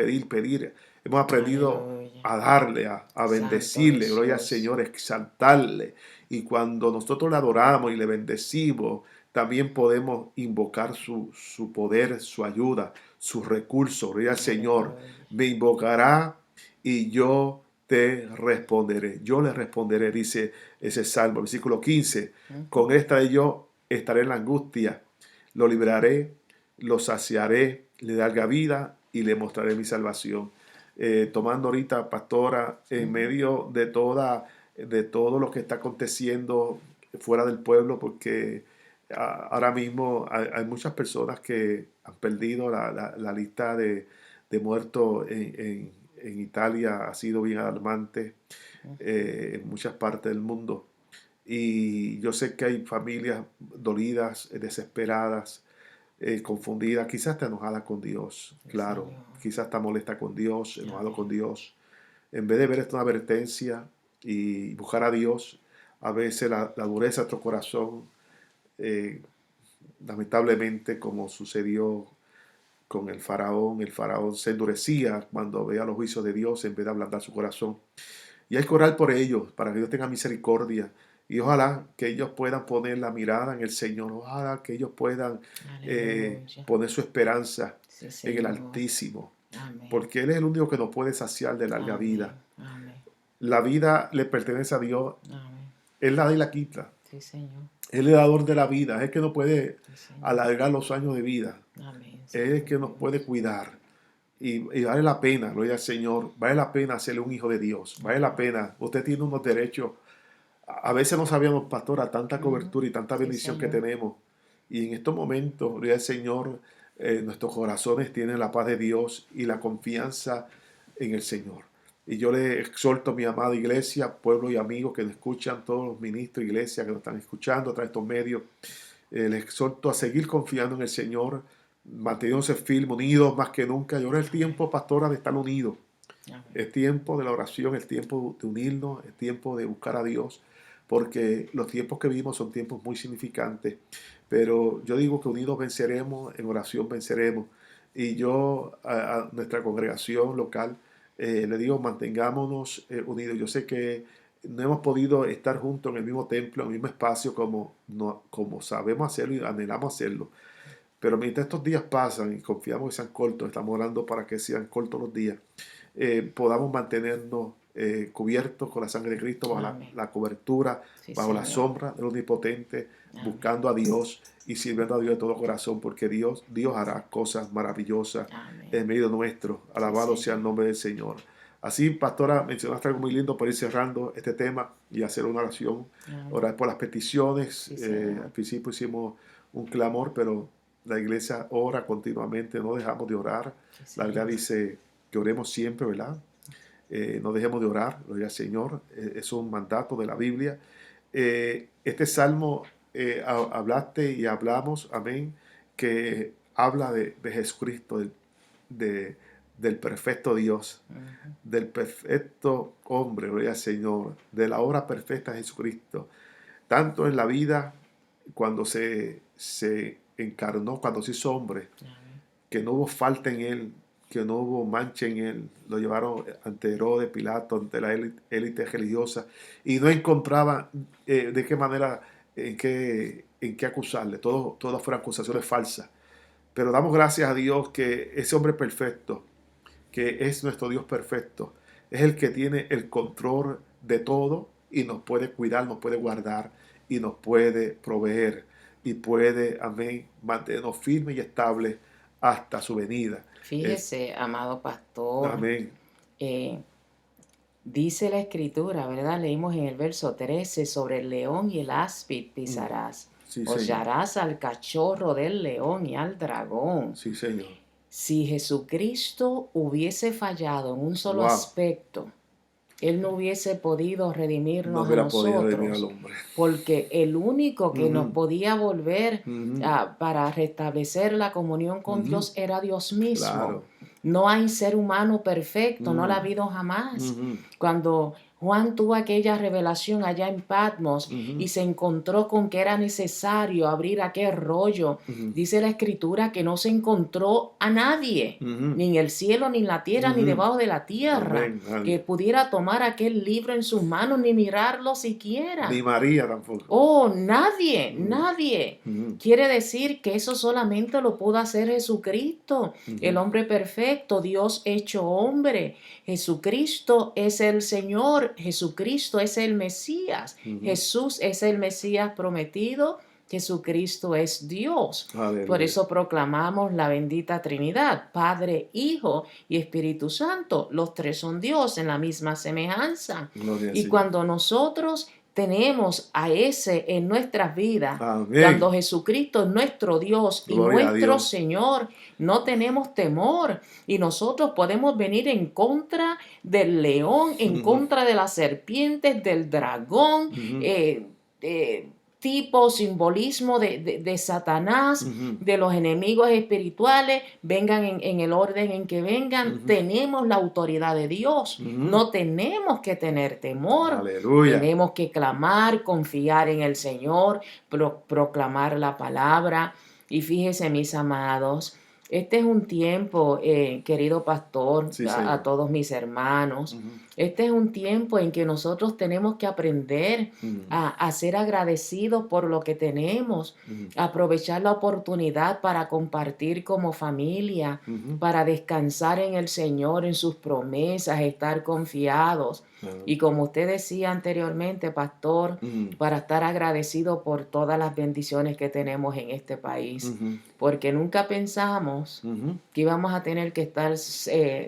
Hemos aprendido Aleluya. a darle, a bendecirle, Santo gloria al Jesús. Señor, exaltarle. Y cuando nosotros le adoramos y le bendecimos, también podemos invocar su poder, su ayuda, sus recursos. Gloria al Señor. Me invocará y yo te responderé. Yo le responderé, dice ese salmo, versículo 15. Con esta yo estaré en la angustia. Lo libraré, lo saciaré, le daré vida y le mostraré mi salvación. tomando ahorita, pastora, en medio de todo lo que está aconteciendo fuera del pueblo, porque ahora mismo hay muchas personas que han perdido la lista de muertos en Italia, ha sido bien alarmante en muchas partes del mundo. Y yo sé que hay familias dolidas, desesperadas, confundida, quizás está enojada con Dios, Sí, claro, Señor. quizás está molesta con Dios, enojado con Amén. Dios. En vez de ver esto una advertencia y buscar a Dios, a veces la dureza de nuestro corazón, eh, lamentablemente como sucedió con el faraón se endurecía cuando veía los juicios de Dios en vez de ablandar su corazón. Y hay que orar por ellos, para que Dios tenga misericordia. Y ojalá que ellos puedan poner la mirada en el Señor. Ojalá que ellos puedan Aleluya. poner su esperanza Sí, en el Señor. Altísimo. Amén. Porque Él es el único que nos puede saciar de larga vida. Amén. Amén. La vida le pertenece a Dios. Amén. Él la da y la quita. Sí, Señor. Él es el dador de la vida. Es el que nos puede Sí, Señor. alargar los años de vida. Amén. Él es el que nos Santo puede Dios. cuidar. Y vale la pena, gloria al Señor, vale la pena hacerle un hijo de Dios. Vale la pena. Usted tiene unos derechos. A veces no sabíamos, pastora, tanta cobertura y tanta Sí, bendición que Señor. tenemos. Y en estos momentos, gloria al Señor, nuestros corazones tienen la paz de Dios y la confianza en el Señor. Y yo le exhorto a mi amada iglesia, pueblo y amigos que nos escuchan, todos los ministros, iglesias que nos están escuchando a través de estos medios, les exhorto a seguir confiando en el Señor, manteniéndose firmes, unidos más que nunca. Y ahora es el tiempo, pastora, de estar unidos. Amén. Es tiempo de la oración, es tiempo de unirnos, es tiempo de buscar a Dios, porque los tiempos que vivimos son tiempos muy significantes. Pero yo digo que unidos venceremos, en oración venceremos. Y yo a nuestra congregación local le digo, mantengámonos unidos. Yo sé que no hemos podido estar juntos en el mismo templo, en el mismo espacio como, como sabemos hacerlo y anhelamos hacerlo. Pero mientras estos días pasan y confiamos que sean cortos, estamos orando para que sean cortos los días, podamos mantenernos cubiertos con la sangre de Cristo, bajo Amén. la cobertura, Sí, bajo la Señor. sombra del Omnipotente, Amén. buscando a Dios y sirviendo a Dios de todo corazón, porque Dios hará cosas maravillosas Amén. en medio nuestro. Sí, Alabado sea el Señor. nombre del Señor. Así, pastora, mencionaste algo muy lindo para ir cerrando este tema y hacer una oración, Amén. orar por las peticiones. Sí, Señor. Al principio hicimos un clamor, pero la iglesia ora continuamente, no dejamos de orar. Sí, La Biblia Señor. dice que oremos siempre, ¿verdad? No dejemos de orar, gloria al Señor. Es un mandato de la Biblia. Este salmo hablaste y hablamos, amén, que habla de Jesucristo, de- del perfecto Dios, Ujú. del perfecto hombre, gloria al Señor, de la obra perfecta de Jesucristo, tanto en la vida cuando se encarnó, cuando se hizo hombre, Amén. que no hubo falta en él, que no hubo mancha en él. Lo llevaron ante Herodes, Pilato, ante la élite religiosa y no encontraban de qué manera, en qué acusarle. Todas fueron acusaciones falsas. Pero damos gracias a Dios que ese hombre perfecto, que es nuestro Dios perfecto, es el que tiene el control de todo y nos puede cuidar, nos puede guardar y nos puede proveer y puede, amén, mantenernos firmes y estables hasta su venida. Es, Fíjese, amado pastor, amén. eh, dice la escritura, ¿verdad? Leímos en el verso 13, sobre el león y el áspid Mm, pisarás, sí, Señor. hollarás al cachorro del león y al dragón. Sí, Señor. Si Jesucristo hubiese fallado en un solo Wow. aspecto, Él no hubiese podido No redimirnos a hubiera podido redimir al nosotros, hombre. porque el único que nos Ujú, podía volver ujú, para restablecer la comunión con ujú. Dios era Dios mismo. Claro. No hay ser humano perfecto, no lo ha Mm, habido jamás. ujú, Cuando Juan tuvo aquella revelación allá en Patmos y ujú, se encontró con que era necesario abrir aquel rollo, ujú, dice la escritura que no se encontró a nadie, ujú, ni en el cielo, ni en la tierra, ni ujú. debajo de la tierra, Amén. que Nadie. pudiera tomar aquel libro en sus manos ni mirarlo Ni siquiera. María tampoco. Oh, nadie, Ujú, nadie. ujú, Quiere decir que eso solamente lo pudo hacer Jesucristo, el ujú, hombre perfecto, Dios hecho hombre. Jesucristo es el Señor, Jesucristo es el Mesías, ujú, Jesús es el Mesías prometido Jesucristo es Dios. Por Aleluya. eso proclamamos la bendita Trinidad, Padre, Hijo y Espíritu Santo. Los tres son Dios en la misma semejanza. Gloria al Y Señor. cuando nosotros tenemos a ese en nuestras vidas, Amén. cuando Jesucristo es nuestro Dios y Gloria a nuestro Dios. Señor, no tenemos temor y nosotros podemos venir en contra del león, en contra de las serpientes, del dragón, tipo, simbolismo de Satanás, de los enemigos espirituales, vengan en el orden en que vengan, tenemos la autoridad de Dios, no tenemos que tener temor, Aleluya. tenemos que clamar, confiar en el Señor, proclamar la palabra. Y fíjese, mis amados, este es un tiempo, querido pastor, Sí, a Señor. todos mis hermanos, este es un tiempo en que nosotros tenemos que aprender a ser agradecidos por lo que tenemos, aprovechar la oportunidad para compartir como familia, para descansar en el Señor, en sus promesas, estar confiados. Y como usted decía anteriormente, pastor, para estar agradecido por todas las bendiciones que tenemos en este país, porque nunca pensamos que íbamos a tener que estar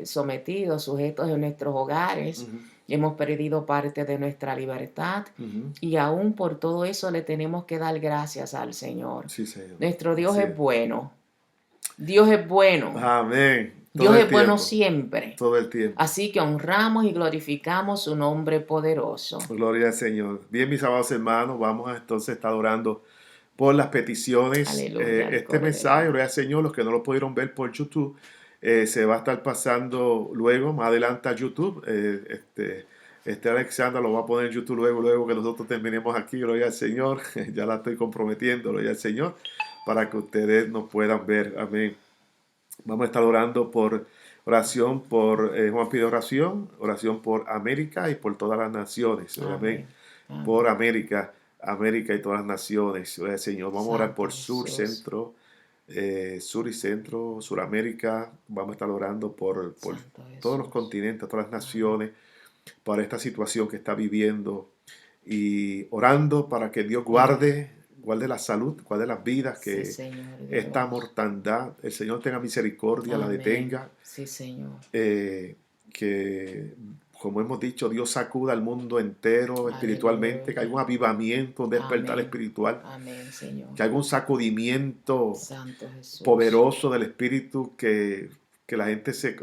sometidos, sujetos en nuestros hogares. Hemos perdido parte de nuestra libertad y aún por todo eso le tenemos que dar gracias al Señor. Sí, Señor. Nuestro Dios Así es es. bueno. Dios es bueno. Amén. Dios Todo el es bueno tiempo. siempre. Todo el tiempo. Así que honramos y glorificamos su nombre poderoso. Gloria al Señor. Bien, mis amados hermanos, vamos a entonces estar orando por las peticiones. Aleluya, al Este mensaje, gloria al Señor, los que no lo pudieron ver por YouTube, se va a estar pasando luego, más adelante a YouTube. Este Alexandra lo va a poner en YouTube luego que nosotros terminemos aquí, gloria al Señor. Ya la estoy comprometiendo, gloria al Señor, para que ustedes nos puedan ver. Amén. Vamos a estar orando por oración por, Juan pide oración por América y por todas las naciones. Amén. Amén. Por América y todas las naciones. Señor, vamos a orar por Santo sur, Jesús. sur y centro, Suramérica. Vamos a estar orando por Santo todos los Jesús. continentes, todas las naciones, para esta situación que está viviendo. Y orando para que Dios guarde la salud, guarde las vidas, que Sí, Señor Dios. esta mortandad, el Señor tenga misericordia, la Amén. detenga. Sí, Señor. Que, como hemos dicho, Dios sacuda al mundo entero espiritualmente, que haya un avivamiento, un despertar Amén. espiritual, Amén, Señor. que haya un sacudimiento Santo Jesús. poderoso del Espíritu, que la gente se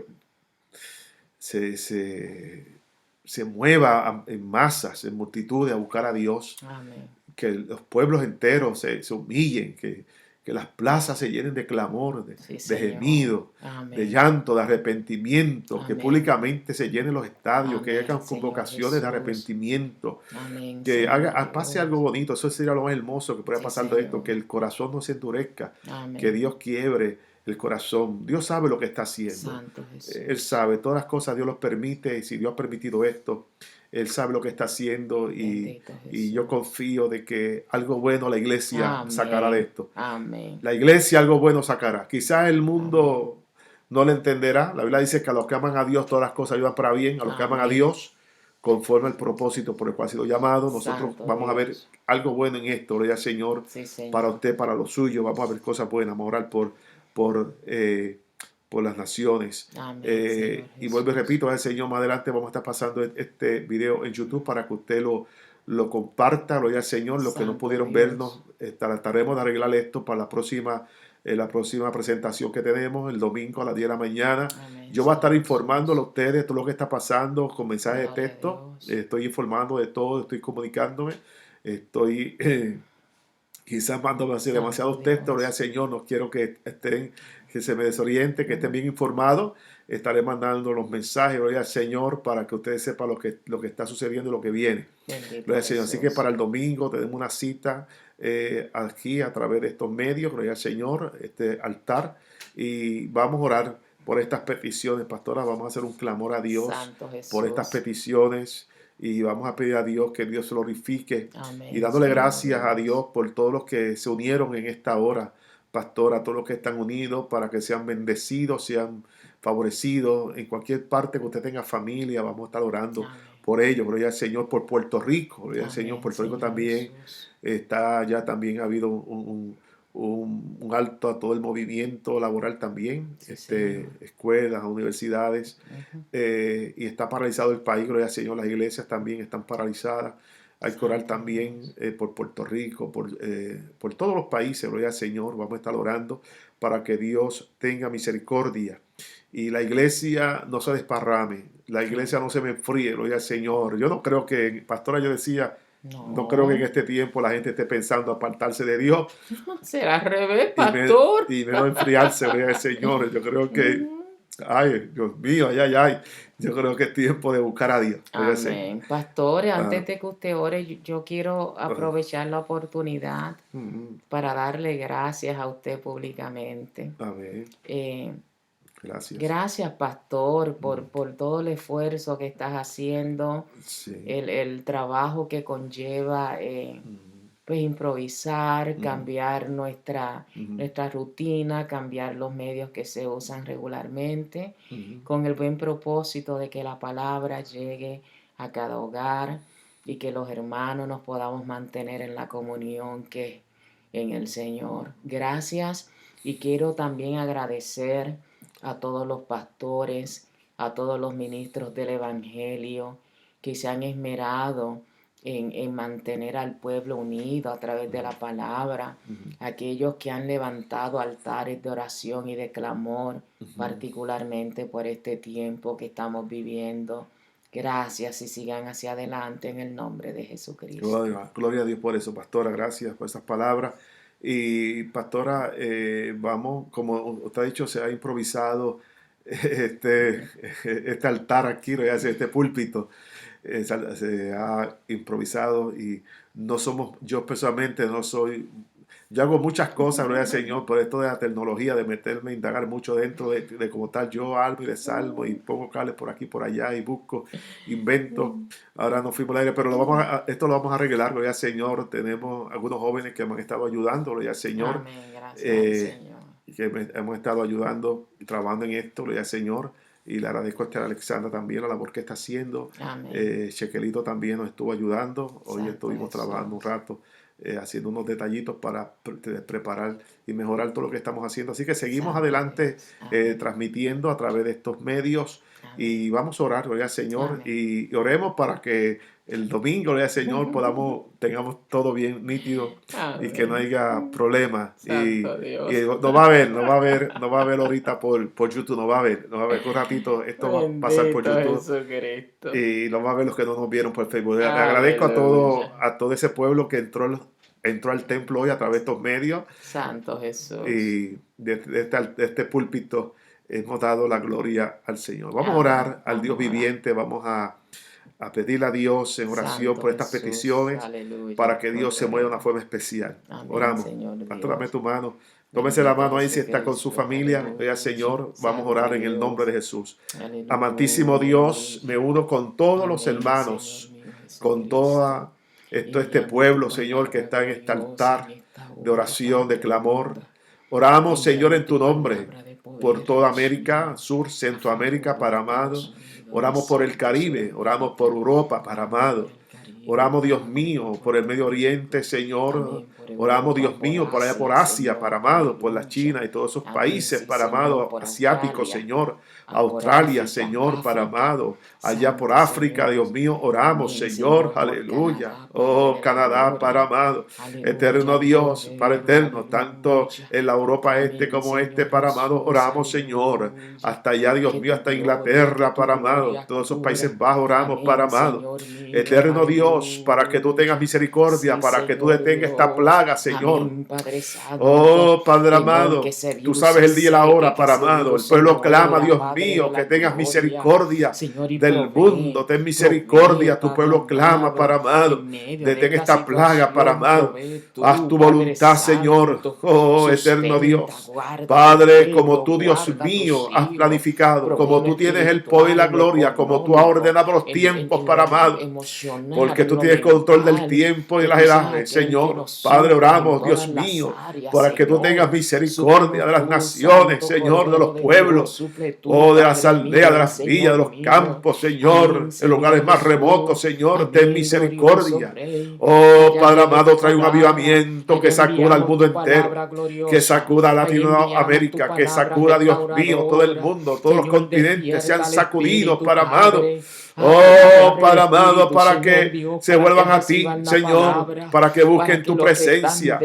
mueva en masas, en multitudes a buscar a Dios, Amén. que los pueblos enteros se humillen, que las plazas se llenen de clamor, Sí, de Señor. gemido, Amén. de llanto, de arrepentimiento, que Amén. públicamente se llenen los estadios, que Amén, hagan Señor convocaciones Jesús. de arrepentimiento, Amén, que Señor pase Dios. algo bonito. Eso sería lo más hermoso que pueda Sí, pasar de esto, Señor. que el corazón no se endurezca, Amén. que Dios quiebre el corazón. Dios sabe lo que está haciendo. Santo Jesús. Él sabe, todas las cosas Dios los permite, y si Dios ha permitido esto, Él sabe lo que está haciendo, Bendito y Jesús. yo confío de que algo bueno la iglesia Amén. sacará de esto. Amén. La iglesia algo bueno sacará. Quizás el mundo no le entenderá. La Biblia dice que a los que aman a Dios todas las cosas ayudan para bien, a los que aman a Amén. Dios conforme al propósito por el cual ha sido llamado. Nosotros Santo vamos a ver Dios. algo bueno en esto, gloria al Señor, Sí, Señor. para usted, para lo suyo. Vamos a ver cosas buenas, vamos a orar por las naciones. Amén, Y Señor vuelvo y Jesús. repito, al Señor, más adelante vamos a estar pasando este video en YouTube para que usted lo comparta, gloria al Señor. Los que no Santo pudieron Dios. vernos, trataremos de arreglar esto para la próxima presentación que tenemos el domingo a las 10 de la mañana. Amén, Yo voy a estar Señor informándole a Jesús. ustedes de todo lo que está pasando con mensajes de Gloria a texto. Dios. Estoy informando de todo, estoy comunicándome, estoy quizás mándome así Santo demasiados Dios. textos, gloria al Señor. No quiero que se me desoriente, que estén bien informados. Estaré mandando los mensajes, gloria al Señor, para que ustedes sepan lo que está sucediendo y lo que viene. Bendito Gloria al Señor. Así que Jesús. para el domingo tenemos una cita aquí a través de estos medios, gloria al Señor, este altar, y vamos a orar por estas peticiones, pastora. Vamos a hacer un clamor a Dios Santo Jesús. por estas peticiones, y vamos a pedir a Dios que Dios se glorifique, Amén, y dándole Señor gracias a Dios. Dios por todos los que se unieron en esta hora, pastora, todos los que están unidos para que sean bendecidos, sean favorecidos en cualquier parte que usted tenga familia. Vamos a estar orando Amén. por ello, gloria al Señor, por Puerto Rico, gloria al Señor, Amén, Puerto Rico Señor también Jesús. está, ya también ha habido un alto a todo el movimiento laboral también, Sí, Señor. escuelas, universidades, Ujú. y está paralizado el país, gloria al Señor, las iglesias también están paralizadas. Hay coral Santo también Dios. por Puerto Rico, por todos los países, gloria al Señor. Vamos a estar orando para que Dios tenga misericordia y la iglesia no se desparrame, la iglesia no se me enfríe, gloria al Señor. Yo no creo que, pastora, yo decía, no creo que en No, este tiempo la gente esté pensando apartarse de Dios será al revés, y, pastor. y menos enfriarse, gloria al Señor. Yo creo que, Ujú. ay, Dios mío, ay, ay, ay. Yo creo que es tiempo de buscar a Dios, gloria al Señor. Amén. Pastores, Ah, antes de que usted ore, yo quiero ah, aprovechar la oportunidad mm, para darle gracias a usted públicamente. amén. Eh, Gracias. Gracias, pastor, Mm, por todo el esfuerzo que estás haciendo, sí. el trabajo que conlleva Mm, pues improvisar, mm, cambiar mm, nuestra rutina, cambiar los medios que se usan regularmente, mm, con el buen propósito de que la palabra llegue a cada hogar y que los hermanos nos podamos mantener en la comunión que en el Señor. Gracias, y quiero también agradecer a todos los pastores, a todos los ministros del Evangelio que se han esmerado en mantener al pueblo unido a través de la palabra, mm, aquellos que han levantado altares de oración y de clamor, mm. particularmente por este tiempo que estamos viviendo. Gracias, y sigan hacia adelante en el nombre de Jesucristo. Gloria a Dios por eso, pastora. Gracias por esas palabras. Y pastora, vamos, como usted ha dicho, se ha improvisado este, este altar aquí, ¿no? Este púlpito, se ha improvisado y no somos, yo personalmente no soy, yo hago muchas cosas, gloria al Señor, por esto de la tecnología, de meterme, indagar mucho dentro de como tal, yo algo y de salmo y pongo cables por aquí, por allá y busco, invento. Ahora no fuimos al aire, pero esto lo vamos a arreglar, gloria al Señor. Tenemos algunos jóvenes que me han estado ayudando, gloria al Señor, Amén, gracias al eh, Señor. hemos estado ayudando y trabajando en esto, gloria al Señor. Y le agradezco a Alexandra también la labor que está haciendo. Amén. Chequelito también nos estuvo ayudando. Hoy Santo estuvimos trabajando un Jesús. rato, haciendo unos detallitos para preparar y mejorar todo lo que estamos haciendo. Así que seguimos Santo adelante Dios. Amén. transmitiendo a través de estos medios Amén. y vamos a orar, gloria al Señor, Amén. y oremos para que el domingo, gloria al Señor, tengamos todo bien nítido y que no Amén. haya problemas. Santo Y Dios. no va a haber ahorita por YouTube, no va a haber un ratito, esto va a pasar por Bendito YouTube Jesucristo. y lo va a ver los que no nos vieron por Facebook. Le agradezco Aleluya. a todo ese pueblo que entró al templo hoy a través de estos medios Santo Jesús. y de este púlpito hemos dado la gloria al Señor. Vamos a Amén. orar al Vamos Dios a orar. viviente, vamos a pedirle a Dios en oración Santo por estas Jesús. peticiones Aleluya. para que Dios se mueva de una Oremos. forma especial. Amén, Oramos. Señor Pastor, dame Dios. tu mano. Tómese la Bendito mano ahí si está con su Jesucristo. familia. Oiga, Aleluya. Señor, vamos a Santo orar en el nombre de Dios. Jesús. Aleluya. Amantísimo Dios, me uno con todos los Amén, hermanos, Señor mío con Jesucristo. este pueblo, Enviando tu Señor, que está palabra en de este Dios en altar esta de hora, oración, de Padre clamor. amado. Oramos, Señor, Enviando en tu tu nombre, palabra de por poder, toda Dios América, mío, Sur, a Centroamérica, favor para de amado. los Oramos servidores por el suyos, Caribe, oramos por Almighty Europa, God. para Amén, por amado. el Caribe, Oramos, Dios Padre, mío, por por el Medio México. Oriente, Señor. Amén, por Oramos, Europa, Dios por mío, por allá por Asia, Asia, para Señor, amado, por la aleluya. China y todos esos Amén, países, sí, para Señor, amado, por asiáticos, Australia, Señor. por Australia, Señor, para África. amado. Allá por Santo África, Dios Señor. mío, oramos, Amén, Señor, Señor, por aleluya. Canadá, Padre Oh, de la Canadá, para gloria. amado. Eterno Aleluya, Dios, para poder, eterno, tanto aleluya. en la Europa este Amén, como este, Señor para amado, Jesús, oramos, Señor. aleluya. Hasta allá, Dios Que mío, tu hasta gloria, Inglaterra, para amado. Todos esos cubra. Países Bajos, oramos, para Amén, amado. Señor mío, Eterno Dios, para que tú tengas aleluya. misericordia, Sí, para que tú Señor detengas esta Dios. plaga, Señor. Amén, Padre Santo. Oh, Padre Señor, que amado, ese tú virus sabes se el día y la hora, seque, que para ese amado. El virus se pueblo clama, muera, Dios Padre de mío, la que tengas gloria. misericordia Señor, y del mundo. Ten provee, misericordia, tu Padre pueblo clama, amado, para amado. en medio de Detén esta esta plaga, para situación, amado. provee Haz tú, tu Padre voluntad, Señor. Santo. Oh, eterno Sustenta, Dios. guarda tu Padre, como pueblo, tú, Dios guarda a tus mío, has hijos. planificado, como Provee lo tú tienes el poder y la espiritual, en lo gloria, como tú has económico, ordenado los en tiempos, lo para amado. emocional, Porque tú tienes control del tiempo y de las edades, Señor. Padre, oramos, Dios mío, para que tú tengas misericordia de las naciones, Señor, de los pueblos, de las aldeas, de las villas, de los campos, Señor, en lugares más remotos, Señor, ten misericordia. Oh, Padre amado, trae un avivamiento que sacuda al mundo entero, que sacuda a Latinoamérica, que sacuda, Dios mío, todo el mundo, todos los continentes sean sacudidos, Padre amado. Oh, Padre amado, para que se vuelvan a ti, Señor, para que busquen tu presencia,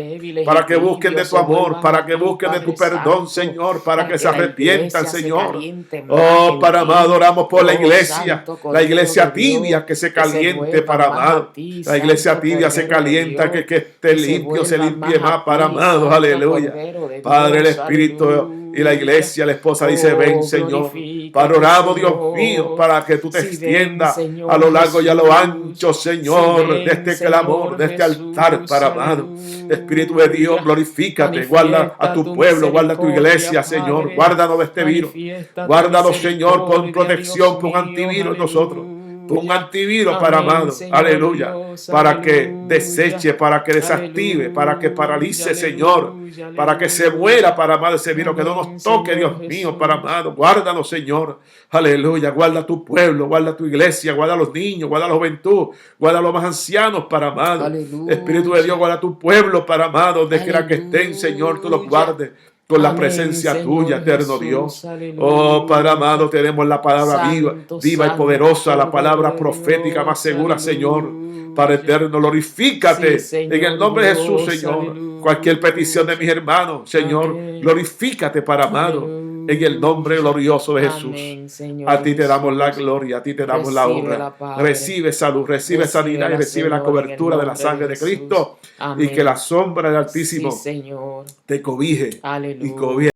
para que busquen de tu amor, para que busquen de tu perdón, Señor, para que se arrepientan, Señor. Oh, Padre amado, oramos por la iglesia tibia que se caliente, Padre amado. La iglesia tibia se calienta, que esté limpio, se limpie más, Padre amado, aleluya. Padre, el Espíritu y la iglesia, la esposa dice, ven, Señor. Padre, oramos, Dios mío, para que tú te extiendas a lo largo y a lo ancho, Señor, de este clamor, de este altar, Padre amado. Espíritu de Dios, glorifícate, guarda a tu pueblo, guarda a tu iglesia, Señor. Guárdanos de este virus. Guárdanos, Señor, pon protección, pon antivirus en nosotros. Un antivirus, para amado, aleluya, para que deseche, para que desactive, para que paralice, Señor, para que se muera, para amado, ese virus, que no nos toque, Dios mío, para amado, guárdanos, Señor, aleluya, guarda a tu pueblo, guarda a tu iglesia, guarda a los niños, guarda a la juventud, guarda a los más ancianos, para amado, Espíritu de Dios, guarda a tu pueblo, para amado, donde quiera que estén, Señor, tú los guardes. Con la presencia tuya, eterno Dios. Oh, Padre amado, tenemos la palabra viva y poderosa, la palabra profética más segura, Señor. Padre eterno, glorifícate en el nombre de Jesús, Señor. Cualquier petición de mis hermanos, Señor, glorifícate, Padre amado. En el nombre glorioso de Jesús. A ti te damos la gloria, a ti te damos la honra. Recibe salud, recibe sanidad y recibe la cobertura de la sangre de Cristo. Y que la sombra del Altísimo te cobije y cobije